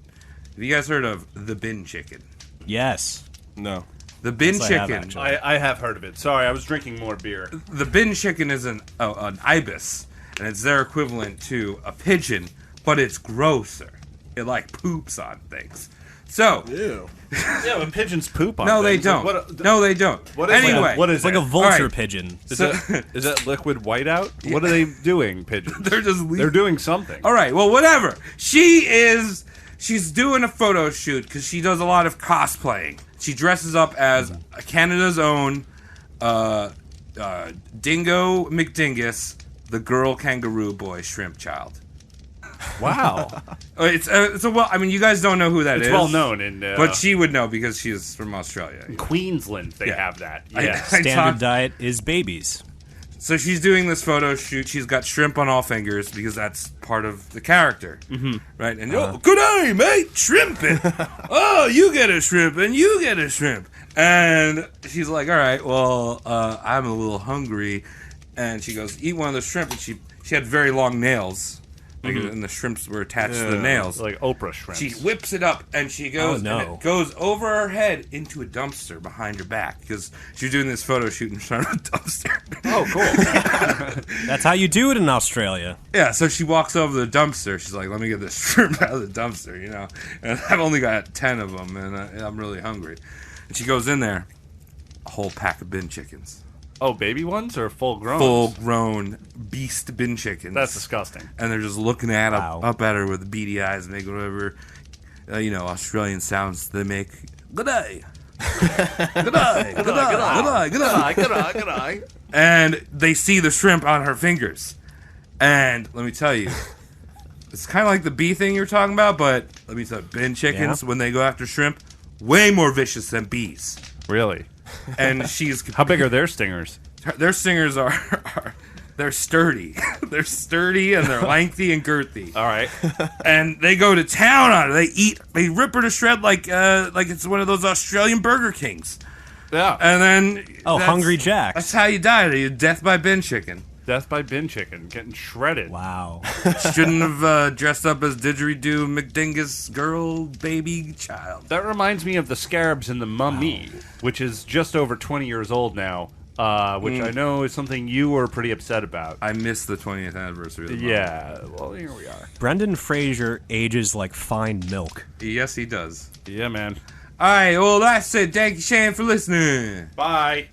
Have you guys heard of the bin chicken? Yes. No. The bin Yes, I have, chicken. actually. I have heard of it. Sorry, I was drinking more beer. The bin chicken is an ibis, and it's their equivalent to a pigeon, but it's grosser. It like poops on things. So Ew. Yeah, but pigeons poop on no, they things. don't. What- No, they don't. What is Anyway, that? What is It's like it? a vulture All right. pigeon. Is that liquid whiteout? What are they doing, pigeons? They're doing something. All right, well, whatever. She's doing a photo shoot because she does a lot of cosplaying. She dresses up as Canada's own Dingo McDingus, the girl kangaroo boy shrimp child. Wow. It's well. I mean, you guys don't know who that is. It's well known in but she would know because she's from Australia. Queensland. They Yeah. have that. I- Yeah. I Standard talked- diet is babies. So she's doing this photo shoot. She's got shrimp on all fingers because that's part of the character, right? And oh, good day, mate, shrimping. Oh, you get a shrimp and you get a shrimp. And she's like, all right, well, I'm a little hungry. And she goes, eat one of the shrimp. And she had very long nails, and the shrimps were attached to the nails. Like Oprah shrimp. She whips it up and she goes, Oh, no. and it goes over her head into a dumpster behind her back because she's doing this photo shoot in front of a dumpster. Oh, cool. That's how you do it in Australia. Yeah, so she walks over to the dumpster. She's like, let me get this shrimp out of the dumpster, you know. And I've only got 10 of them, and I'm really hungry. And she goes in there, a whole pack of bin chickens. Oh, baby ones or full grown? Full-grown beast bin chickens. That's disgusting. And they're just looking at Wow. up at her with beady eyes and make whatever, Australian sounds they make. Good day. Good day. Good day. Good day. Good day. Good eye. And they see the shrimp on her fingers. And let me tell you, it's kind of like the bee thing you're talking about, but let me tell you, bin chickens, when they go after shrimp, way more vicious than bees. Really? And she's... How big are their stingers? Their stingers are they're sturdy. They're sturdy and they're lengthy and girthy. All right. And they go to town on her. They rip her to shred like it's one of those Australian Burger Kings. Yeah. And then Oh, Hungry Jacks. That's how you die. You death by bin chicken. Death by bin chicken, getting shredded. Wow. Shouldn't have dressed up as didgeridoo McDingus girl, baby, child. That reminds me of the Scarabs in the Mummy, which is just over 20 years old now, which I know is something you were pretty upset about. I missed the 20th anniversary of the Mummy. Yeah, well, here we are. Brendan Fraser ages like fine milk. Yes, he does. Yeah, man. All right, well, that's it. Thank you, Shane, for listening. Bye.